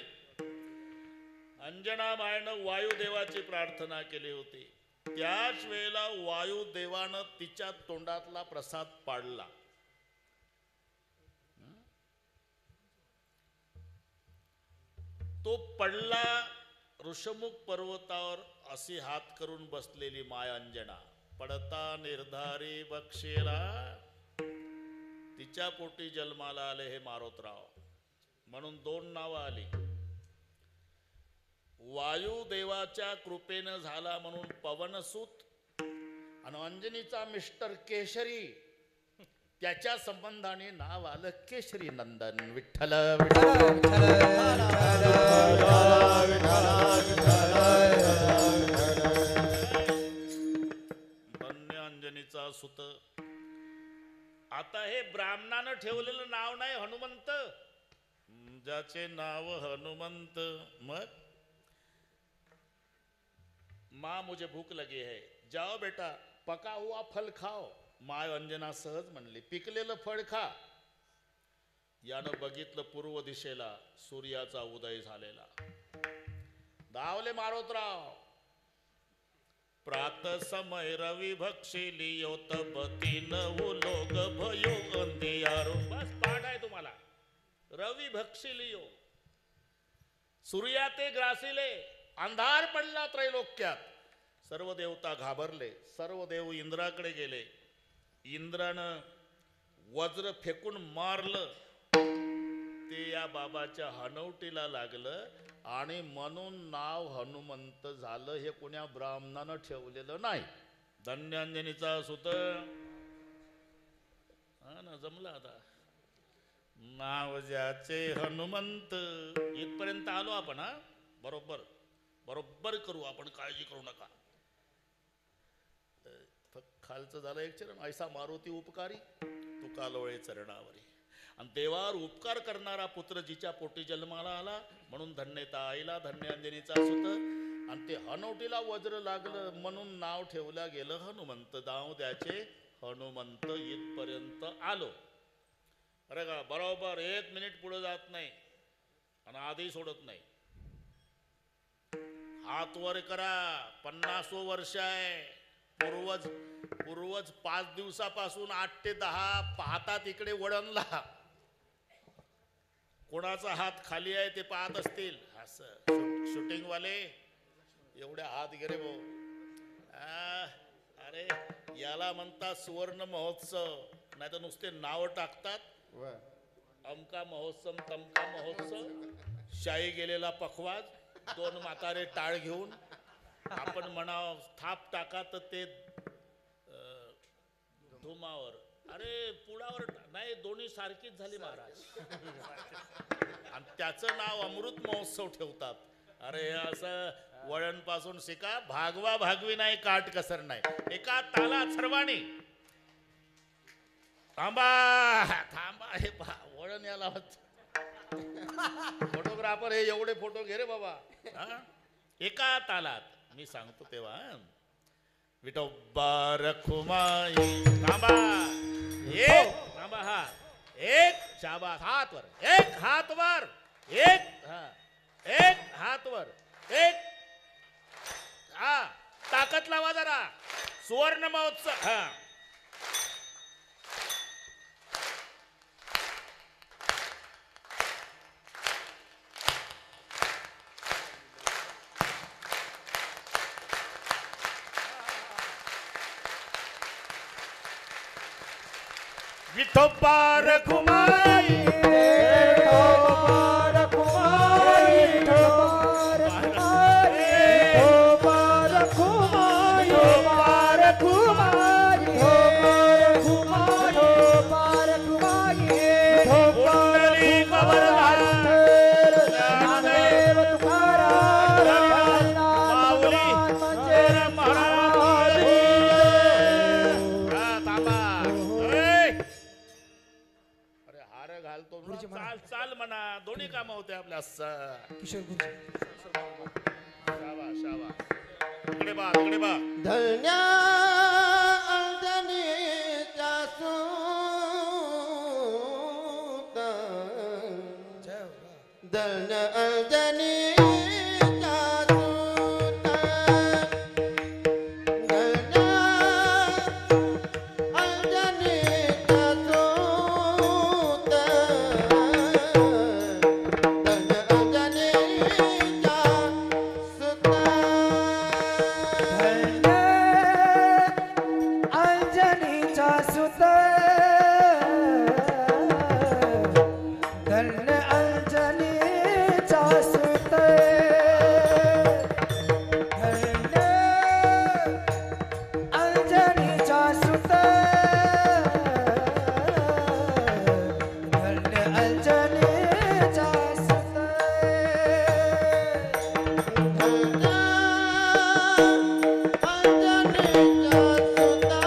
अंजना मायनं वायुदेवाची प्रार्थना केली होती. त्याच वेळेला वायुदेवानं तिच्या तोंडातला प्रसाद पाडला. तो पडला. ऋषमुख पर्वतावर अशी हात करून बसलेली माय अंजना. पडता निर्धारी बक्षेला. तिच्या पोटी जन्माला आले हे मारोतराव. म्हणून 2 नावं आली. वायुदेवाच्या कृपेनं झाला म्हणून पवनसूत, आणि अंजनीचा मिस्टर केशरी, त्याच्या संबंधाने नाव आलं केशरी नंदन. विठ्ठल धन्य अंजनीचा सुत. आता हे ब्राह्मणानं ठेवलेलं नाव नाही हनुमंत. ज्याचे नाव हनुमंत. मग माँ मुझे भूक लगी है, जाओ बेटा पका हुआ फल खाओ. माय अंजना सहज म्हणली, पिकलेलं फळ खा. यानं बघितलं पूर्व दिशेला सूर्याचा उदय झालेला. धावले मारोतराव. प्रात समय रवी भक्षिली योतपती नवु लोक भयो अंधियारो. बस पाठ आहे तुम्हाला. रवी भक्षिलियो. सूर्या ते ग्रासिले. अंधार पडला त्रैलोक्यात. सर्व देवता घाबरले. सर्व देव इंद्राकडे गेले. इंद्रानं वज्र फेकून मारलं. ते या बाबाच्या हनवटीला लागलं. आणि म्हणून नाव हनुमंत झालं. हे कोण्या ब्राह्मणानं ठेवलेलं नाही. धन्य अंजनीचा सुत. हा ना, जमलं आता. नाव ज्याचे हनुमंत. इथपर्यंत आलो आपण. हा, बरोबर बरोबर करू आपण, काळजी करू नका. खालचं झालं एक चरण. ऐसा मारुती उपकारी तुका लोळे चरणावरी. आणि देवावर उपकार करणारा पुत्र जिच्या पोटी जन्माला आला, म्हणून धन्यता आईला, धन्य अंजनीचा सुत. आणि ते हनवटीला वज्र लागलं म्हणून नाव ठेवलं गेलं हनुमंत. नाव द्याचे हनुमंत. इथपर्यंत आलो. अरे का बरोबर 1 मिनिट पुढे जात नाही आणि आधी सोडत नाही. हात वर करा. 50 वर्ष आहे. पूर्वज 5 दिवसापासून 8 ते 10 पाहतात इकडे वळणला. कोणाचा हात खाली आहे ते पाहत असतील. असं शूटिंग वाले एवढे हात गेले भाऊ. अरे याला म्हणतात सुवर्ण महोत्सव. नाही तर नुसते नाव टाकतात. अमका महोत्सव, तमका महोत्सव. शाही गेलेला पखवाज. 2 म्हातारे टाळ घेऊन आपण म्हणाव थाप टाका तर ते धुमावर. अरे पुढावर नाही. दोन्ही सारखीच झाली महाराज. आणि त्याचं नाव अमृत महोत्सव ठेवतात. अरे असं वळण पासून शिका. भागवा भागवी नाही, काट कसर नाही. एका तालात सर्वांनी थांबा थांबा. हे पहा वळण याला. फोटोग्राफर हे एवढे फोटो घे रे बाबा. एका तालात मी सांगतो तेव्हा. विठोबा रखुमाई. थांबा. एक थांबा. हा एक शाबास. हात वर. एक हात वर. एक एक हात वर. एक. हा ताकद लावा जरा. सुवर्ण महोत्सव. हा विठोबा रखुमाई. विठोबा रखुमाई. विठोबा रखुमाई. विठोबा रखुमाई. विठोबा रखुमाई. कुंडली खबरदार. ज्ञानदेव तुकाराम. माऊली महाराज. थांबा. अरे हार घालतो. चाल चाल म्हणा. दोन्ही काम होते आपल्या. किशोर गुरुजी. शाबा शाबा. इकडे बा इकडे बा. धन्य अंजनीचा सूत. धन्य अंजनीचा सूत. धन्य अंजनीचा सूत. धन्य अंजनीचा सूत. अंजनीचा सुत. धन्य अंजनीचा सुत. धन्य अंजनीचा सुत. धन्य अंजनीचा सुत. अंजनीचा सुता.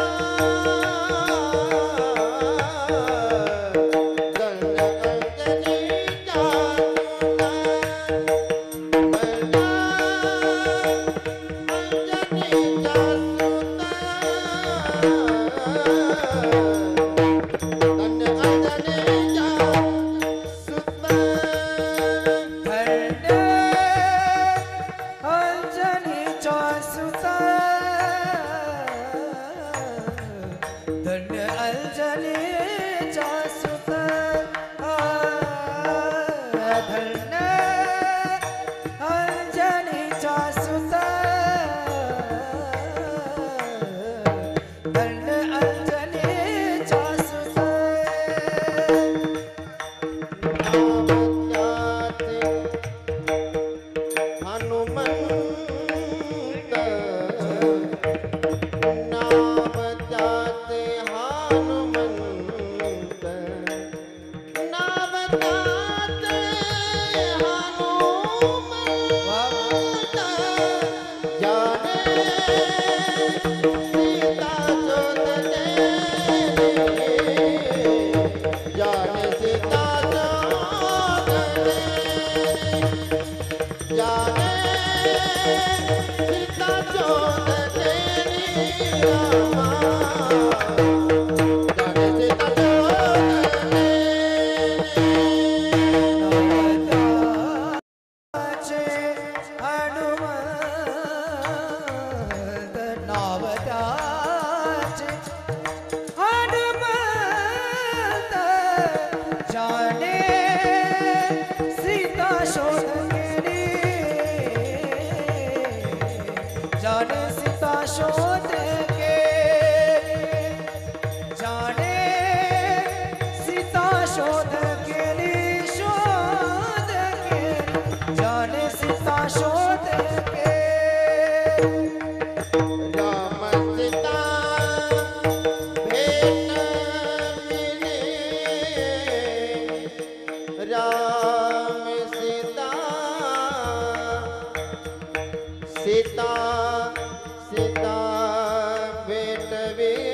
आवताचे हनुमंत जाने सीता शोध केली जाने सीता शोध केली जाने सीता शोध केली शोध केली जाने सीता शोध केली राम सीता भेट मिली राम सीता सीता सीता भेट मिली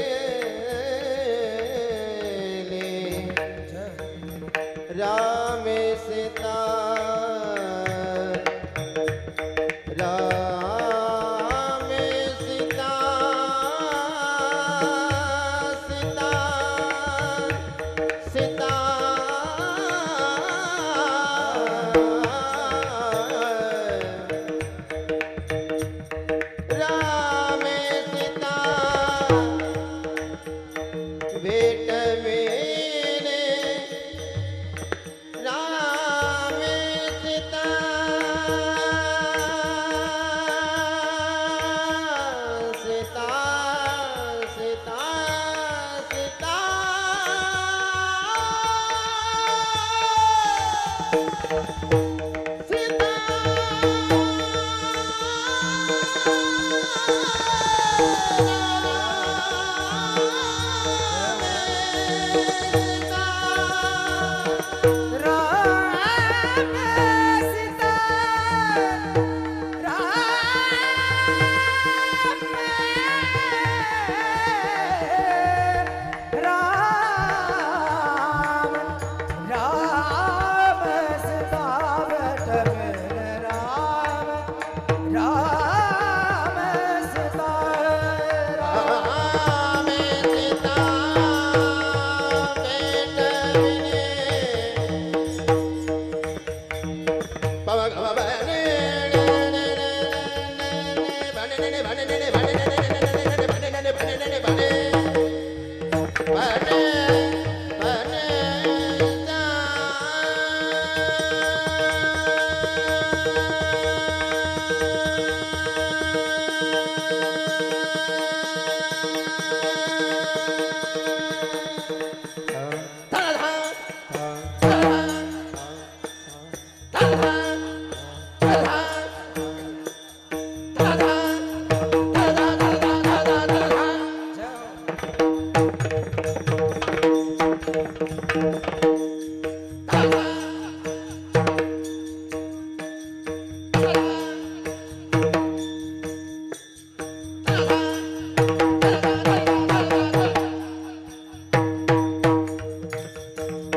राम सीता राम सीता सीता सीता राम सीता भेट मिले राम सीता सीता सीता सीता राम सीता राम राम सीता बट मेरे राम राम सीता राम सीता भेट मिले बाबा बाबा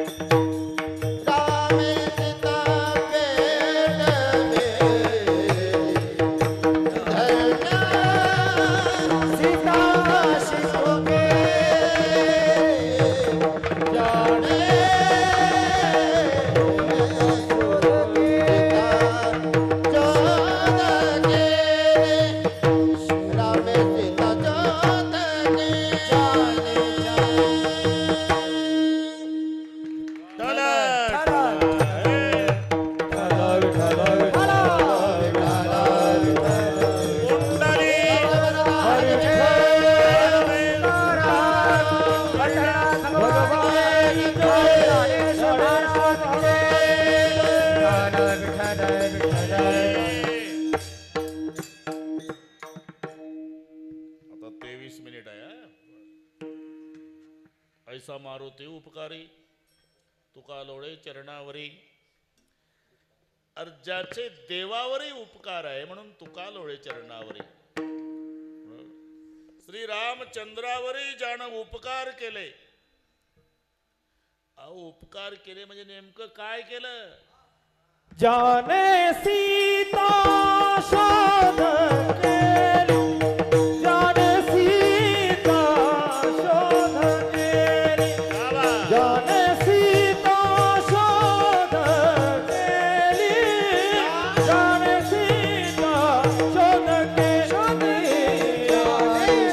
राम सीता भेट मिले सीता शिशु के जाने राम सीता जोत के आता 23 मिनिट आहे हा. ऐसा मारुती उपकारी तुका लोळे चरणावरी अर्जाचे देवावरी उपकार आहे म्हणून तुका लोळे चरणावरी श्री रामचंद्रावरी ज्यानं उपकार केले अहो उपकार केले म्हणजे नेमकं काय केलं जाने सीता शोध केली जाने सीता शोध केली जाने सीता शोध केली जाने सीता शोध केली जाने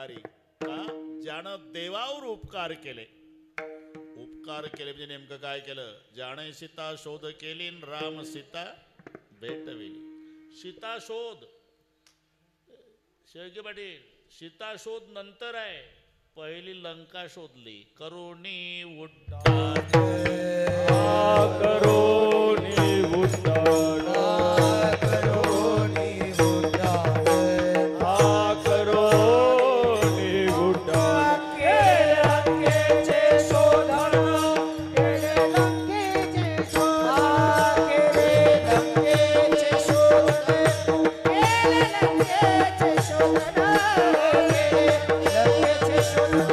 उपकारी का ज्यानं देवावर उपकार केले. उपकार केले म्हणजे नेमकं काय केलं? ज्याने सीता शोध केली न राम सीता भेटविली. सीता शोध शेळके पाटील, सीता शोध नंतर आहे. पहिली लंका शोधली. करुणी उड्डाण करोनी उड्डाण करोनी उड्डाण करोनी उड्डाण केले लंकेचे शोधन केले लंकेचे शोधन केले लंकेचे शोधन केले लंकेचे शोधन केले लंकेचे शोधन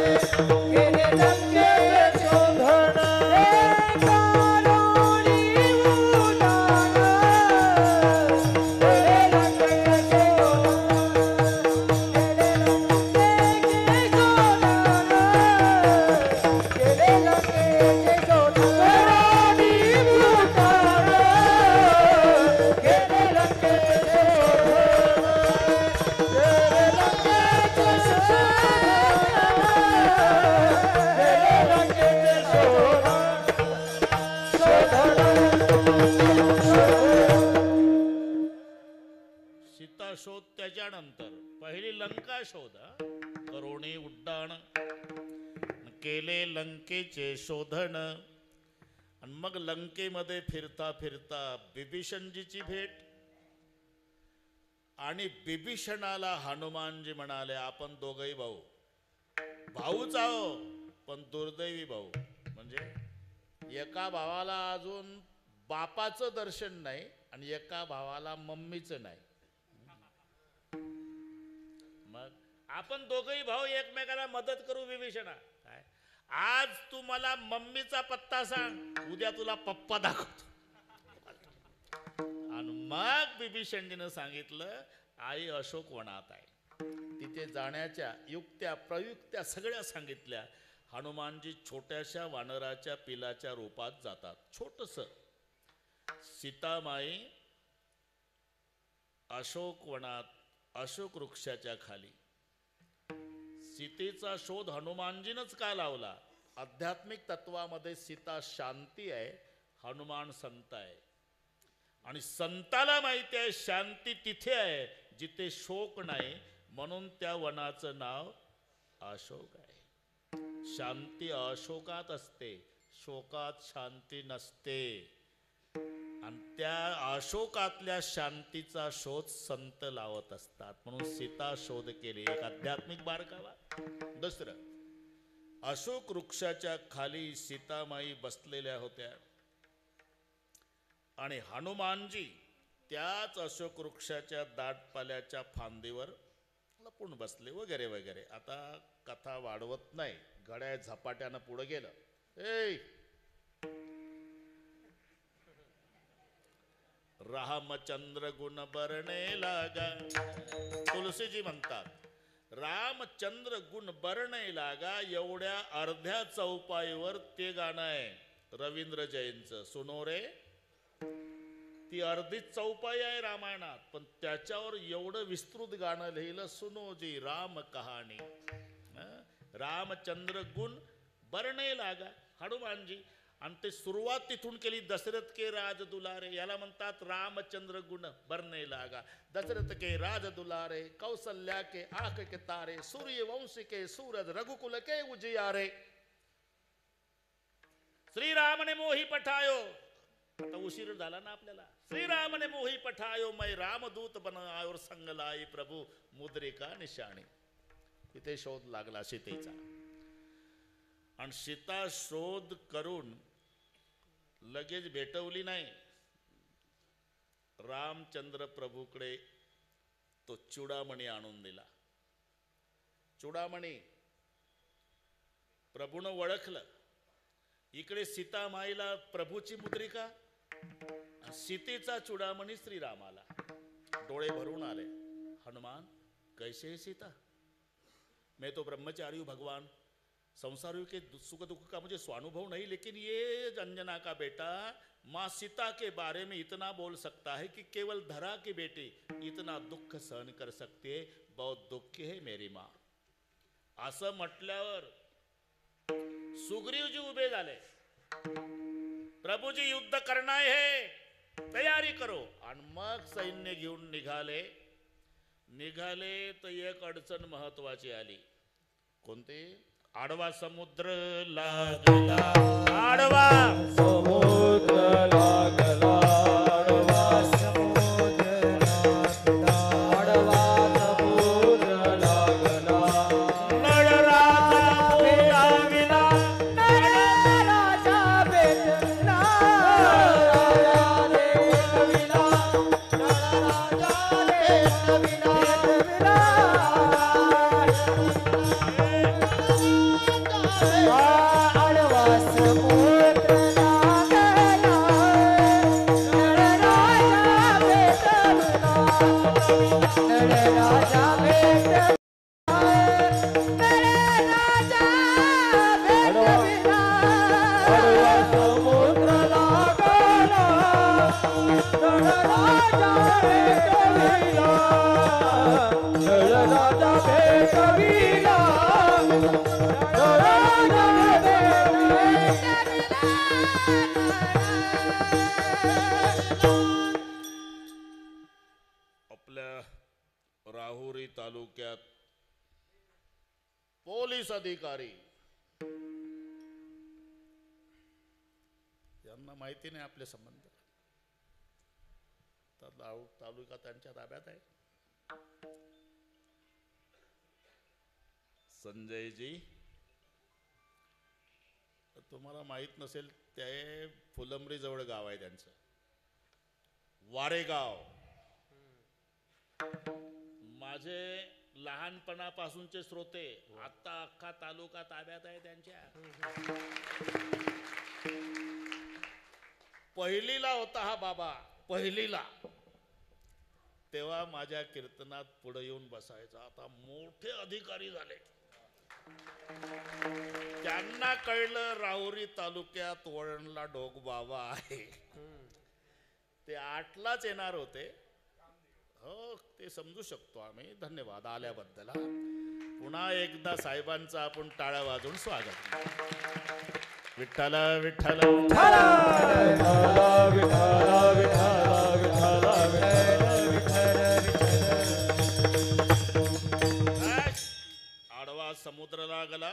केले लंकेचे शोधन करोनी उड्डाण केले लंकेचे सीता शोध त्याच्यानंतर पहिली लंका शोध. करुणी उड्डाण केले लंकेचे शोधन. आणि मग लंकेमध्ये फिरता फिरता बिभीषणजीची भेट. आणि बिभीषणाला हनुमानजी म्हणाले, आपण दोघही भाऊ भाऊच आहो, पण दुर्दैवी भाऊ. म्हणजे एका भावाला अजून बापाचं दर्शन नाही आणि एका भावाला मम्मीचं नाही. मग आपण दोघही भाऊ एकमेकाला मदत करू. विभीषणा काय, आज तू मला मम्मीचा पत्ता सांग, उद्या तुला पप्पा दाखवतो. आणि मग बिभीषणजीनं सांगितलं, आई अशोक वनात आहे, तिथे जाण्याच्या युक्त्या प्रयुक्त्या सगळ्या सांगितल्या. हनुमानजी छोट्याशा वानराच्या पिलाच्या रूपात जातात. छोटस सीतामाई अशोक वनात अशोक वृक्षाच्या खाली. सीतेचा शोध हनुमानजीनंच का लावला? आध्यात्मिक तत्वामध्ये सीता शांती आहे, हनुमान संत आहे. आणि संताला माहिती आहे शांती तिथे आहे जिथे शोक नाही, म्हणून त्या वनाचं नाव अशोक आहे. शांती अशोकात असते, शोकात शांती नसते. आणि त्या अशोकातल्या शांतीचा शोध संत लावत असतात. म्हणून सीता शोध केली. एक आध्यात्मिक बारकावा. दुसरं, अशोक वृक्षाच्या खाली सीतामाई बसलेल्या होत्या आणि हनुमानजी त्याच अशोक वृक्षाच्या दाटपाल्याच्या फांदीवर लपून बसले वगैरे वगैरे. आता कथा वाढवत नाही, घड्याळ झपाट्यानं पुढे गेलं. रामचंद्र गुण बरणे लागा. तुलसीजी म्हणतात, रामचंद्र गुण बरणे लागा. एवढ्या अर्ध्या चौपाईवर ते गाणं आहे रवींद्र जैनचं, सुनो रे. ती अर्धीच चौपाई आहे रामायणात, पण त्याच्यावर एवढं विस्तृत गाणं लिहिलं, सुनोजी राम कहाणी. रामचंद्र गुण बरणे लागा हनुमानजी. आणि ते सुरुवात तिथून केली, दशरथ के राज दुलारे. याला म्हणतात रामचंद्र गुण बरणे लागा. दशरथ के राज दुलारे, कौशल्या के आंख के तारे, सूर्यवंश के सूरज, रघुकुल के उजियारे. श्रीरामने मोही पठायो. आता उशीर झाला ना आपल्याला. श्रीरामने मोही पठायो, मैं रामदूत बनायो, और संग लाई प्रभू मुद्रिका निशाणी. तिथे शोध लागला सीतेचा. आणि सीता शोध करून लगेच भेटवली नाही. रामचंद्र प्रभूकडे तो चुडामणी आणून दिला. चुडामणी प्रभूनं ओळखलं. इकडे सीतामाईला प्रभूची मुद्रिका, सीतेचा चुडामणी श्रीरामाला. डोळे भरून आले. हनुमान कैसे है सीता? मैं तो ब्रह्मचारी हूँ भगवान, संसारियों के सुख दुख का मुझे स्वानुभव नहीं, लेकिन ये अंजना का बेटा माँ सीता के बारे में इतना बोल सकता है कि केवल धरा की बेटी इतना दुख सहन कर सकती है. बहुत दुख है मेरी माँ. असं म्हटल्यावर सुग्रीवजी उभे झाले. प्रभूजी युद्ध करणार है, तयारी करो. आणि मग सैन्य घेऊन निघाले. तर एक अडचण महत्वाची आली. कोणती? आडवा समुद्र लागला. आडवा समुद्र लागला. आडवा समुद्र लागला. आडवा समुद्र लागला. नळराजा बोलाविला. राजा भेटला. राजा भेटविला. राजा भेटविला. आडवा समुद्र लागला. नळराजा भेटविला. नळराजा भेटविला. आडवा समुद्र लागला. नळराजा भेटविला. नळराजा भेटविला. नळराजा आपल्या राहुरी तालुक्यात पोलीस अधिकारी यांना माहिती नाही आपले संबंध. तर तालुका त्यांच्या ताब्यात आहे. संजयजी, तुम्हाला माहित नसेल, ते फुलंब्री जवळ गाव आहे त्यांचं, वारेगाव. माझे लहानपणापासूनचे श्रोते, आता अख्खा तालुका ताब्यात आहे त्यांच्या. पहिलीला होता हा बाबा, पहिलीला. तेव्हा माझ्या कीर्तनात पुढे येऊन बसायचा. आता मोठे अधिकारी झाले. त्यांना कळलं राहुरी तालुक्यात वळणला डोग बाबा आहे. ते 8लाच येणार होते. हो, ते समजू शकतो आम्ही. धन्यवाद आल्याबद्दल. पुन्हा एकदा साहेबांचं आपण टाळ्या वाजवून स्वागत. विठ्ठल विठ्ठल विठ्ठल विठ्ठल विठ्ठल आडवा समुद्र लागला.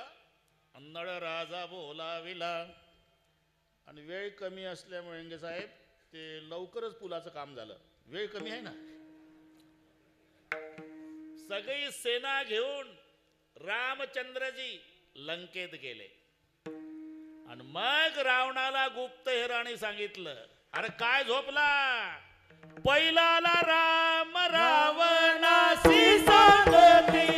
अन्नळ राजा बोलाविला. आणि वेळ कमी असल्यामुळे साहेब ते लवकरच पुलाचं काम झालं. वेळ कमी आहे ना. सगळी सेना घेऊन रामचंद्रजी लंकेत गेले. आणि मग रावणाला गुप्तहेराने सांगितलं, अरे काय झोपला? पहिला आला राम रावणाशी सांगती.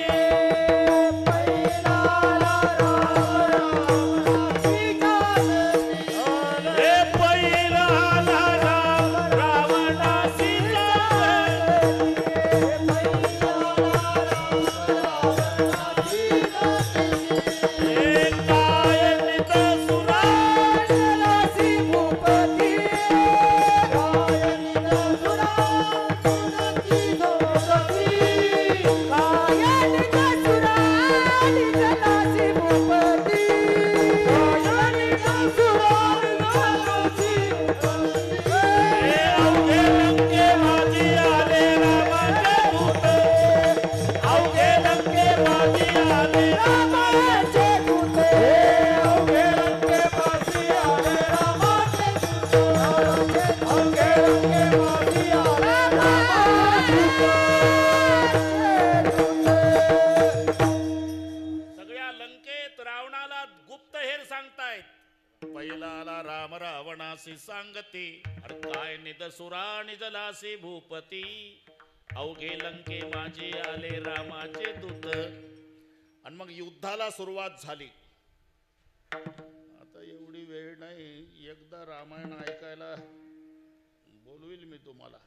सांगते. अरे काय निदसुरा निजलासी भूपती. अवघे लंके माझे आले रामाचे दूत. आणि मग युद्धाला सुरुवात झाली. आता एवढी वेळ नाही, एकदा रामायण ऐकायला बोलविल मी तुम्हाला.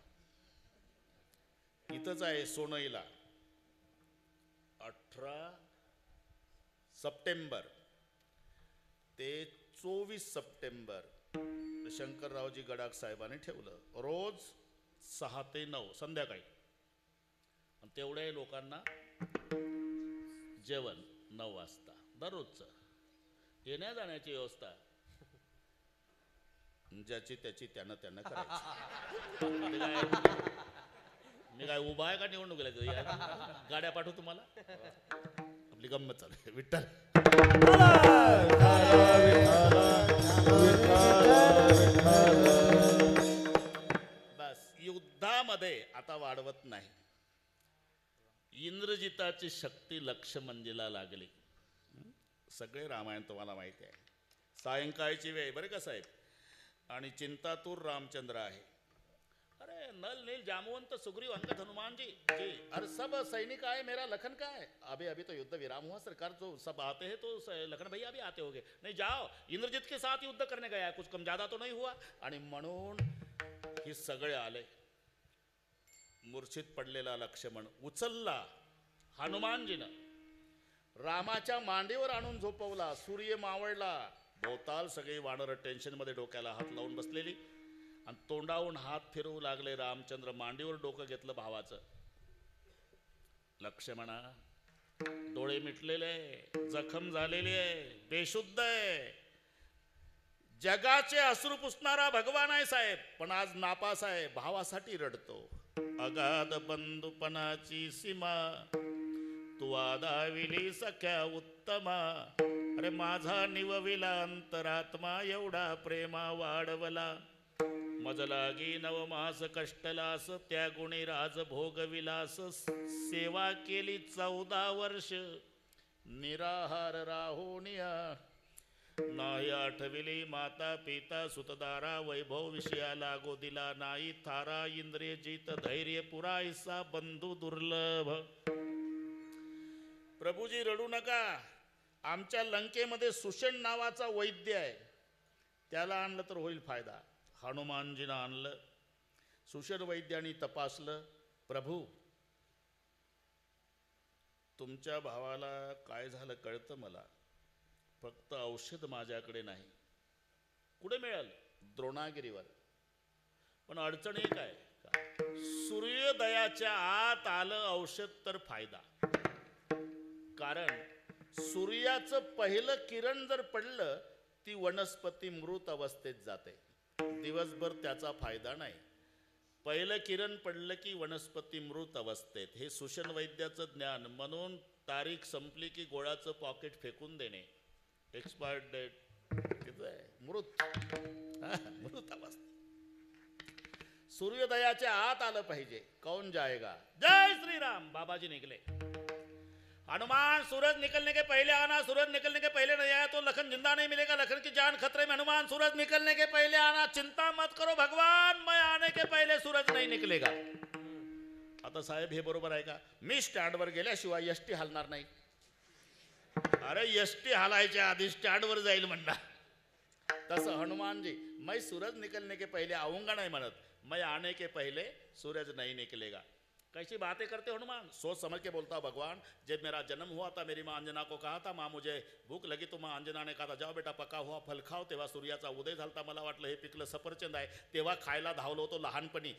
इथंच आहे सोनईला. 18 सप्टेंबर ते 24 सप्टेंबर शंकररावजी गडाख साहेबांनी ठेवलं. रोज 6 ते 9 संध्याकाळी. आणि तेवढ्या लोकांना जेवण 9 वाजता दररोजचं येण्या जाण्याची व्यवस्था ज्याची त्याची त्यानं करायची. मी काय उभा आहे का निवडणुकीला गाड्या पाठवू तुम्हाला. आपली गंमत चालू आहे. विठ्ठल बस युद्धामध्ये आता वाढवत नाही. इंद्रजिताची शक्ती लक्ष्मणजीला लागली. सगळे रामायण तुम्हाला माहिती आहे. सायंकाळची वेळ बरं का साहेब, आणि चिंतातूर रामचंद्र आहे. अरे नल नील जामवंत सुग्रीव अंगद हनुमान जी जी अरे सब सैनिक आए, मेरा लखन का है. अभी अभी तो युद्ध विराम हुआ सरकार, जो सब आते हैं तो लखन भैया भी आते होंगे. नहीं जाओ, इंद्रजित के साथ युद्ध करने गया, कुछ कम ज्यादा तो नहीं हुआ. आणि म्हणून हे सगळे आले. मूर्छित पडलेला लक्ष्मण उचलला हनुमानजीनं, रामाच्या मांडीवर आणून झोपवला. सूर्य मावळला. भोवताल सगळी वानरं टेन्शनमध्ये डोक्याला हात लावून बसलेली आणि तोंडावून हात फिरवू लागले. रामचंद्र मांडीवर डोकं घेतलं भावाचं. लक्ष्मणा, डोळे मिटलेले, जखम झालेली आहे, बेशुद्ध आहे. जगाचे अश्रू पुसणारा भगवान आहे साहेब, पण आज नापास आहे. भावासाठी रडतो. अगाध बंधुपणाची सीमा तू आदाविली सख्या उत्तमा. अरे माझा निवविला अंतरात्मा, एवढा प्रेमा वाढवला. मज लागी नवमास कष्टलास, त्या गुणी राज भोगविलास. सेवा केली 14 वर्ष, निराहार राहुनिया. नाही आठविली माता पिता सुतदारा, वैभव विषया लागो दिला नाही. थारा इंद्रिय जित धैर्य पुरायसा, बंधू दुर्लभ. प्रभूजी रडू नका. आमच्या लंकेमध्ये सुषण नावाचा वैद्य आहे, त्याला आणलं तर होईल फायदा. हनुमानजीनं आणलं. सुषण वैद्याने तपासलं. प्रभू, तुमच्या भावाला काय झालं कळतं मला, फक्त औषध माझ्याकडे नाही. कुठे मिळालं? द्रोणागिरीवर. पण अडचण एक आहे, सूर्योदयाच्या आत आलं औषध तर फायदा. कारण सूर्याचं पहिलं किरण जर पडलं, ती वनस्पती मृत अवस्थेत जाते. दिवसभर त्याचा फायदा नाही. पहिलं किरण पडलं की वनस्पती मृत अवस्थेत. हे सुषण वैद्याचं ज्ञान. म्हणून तारीख संपली की गोळाचं पॉकेट फेकून देणे. एक्सपायर्ड डेट तिथं आहे. मृत अवस्था. सूर्योदयाच्या आत आलं पाहिजे. कौन जाएगा? जय श्री राम. बाबाजी निकले. हनुमान, सूरज निकलने के पहले आना, सूरज निकलने के पहले नहीं आया तो लखन जिंदा नहीं मिलेगा, लखन की जान खतरे में. हनुमान, सूरज निकलने के पहले आना. चिंता मत करो भगवान, मैं आने के पहले सूरज नहीं निकलेगा. आता साहेब हे बरोबर आहे का? मी स्टँडवर गेल्याशिवाय एसटी हलणार नाही. अरे एसटी हलायच्या आधी स्टँडवर जाईल म्हणणार. तसं हनुमानजी, मैं सूरज निकलने के पहले आऊंगा नहीं म्हणत, मैं आने के पहले सूरज नहीं निकलेगा. कैसी बातें करते हो हनुमान? सोच समझ के बोलता भगवान. जब मेरा जन्म हुआ था, मेरी माँ अंजना को कहा था, माँ मुझे भूक लगी, तो माँ अंजना ने कहा था जाओ बेटा पका हुआ फल खाओ. तेव्हा सूर्याचा उदय झालता. मला वाटलं हे पिकलं सफरचंद आहे. तेव्हा खायला धावलो होतो लहानपणी.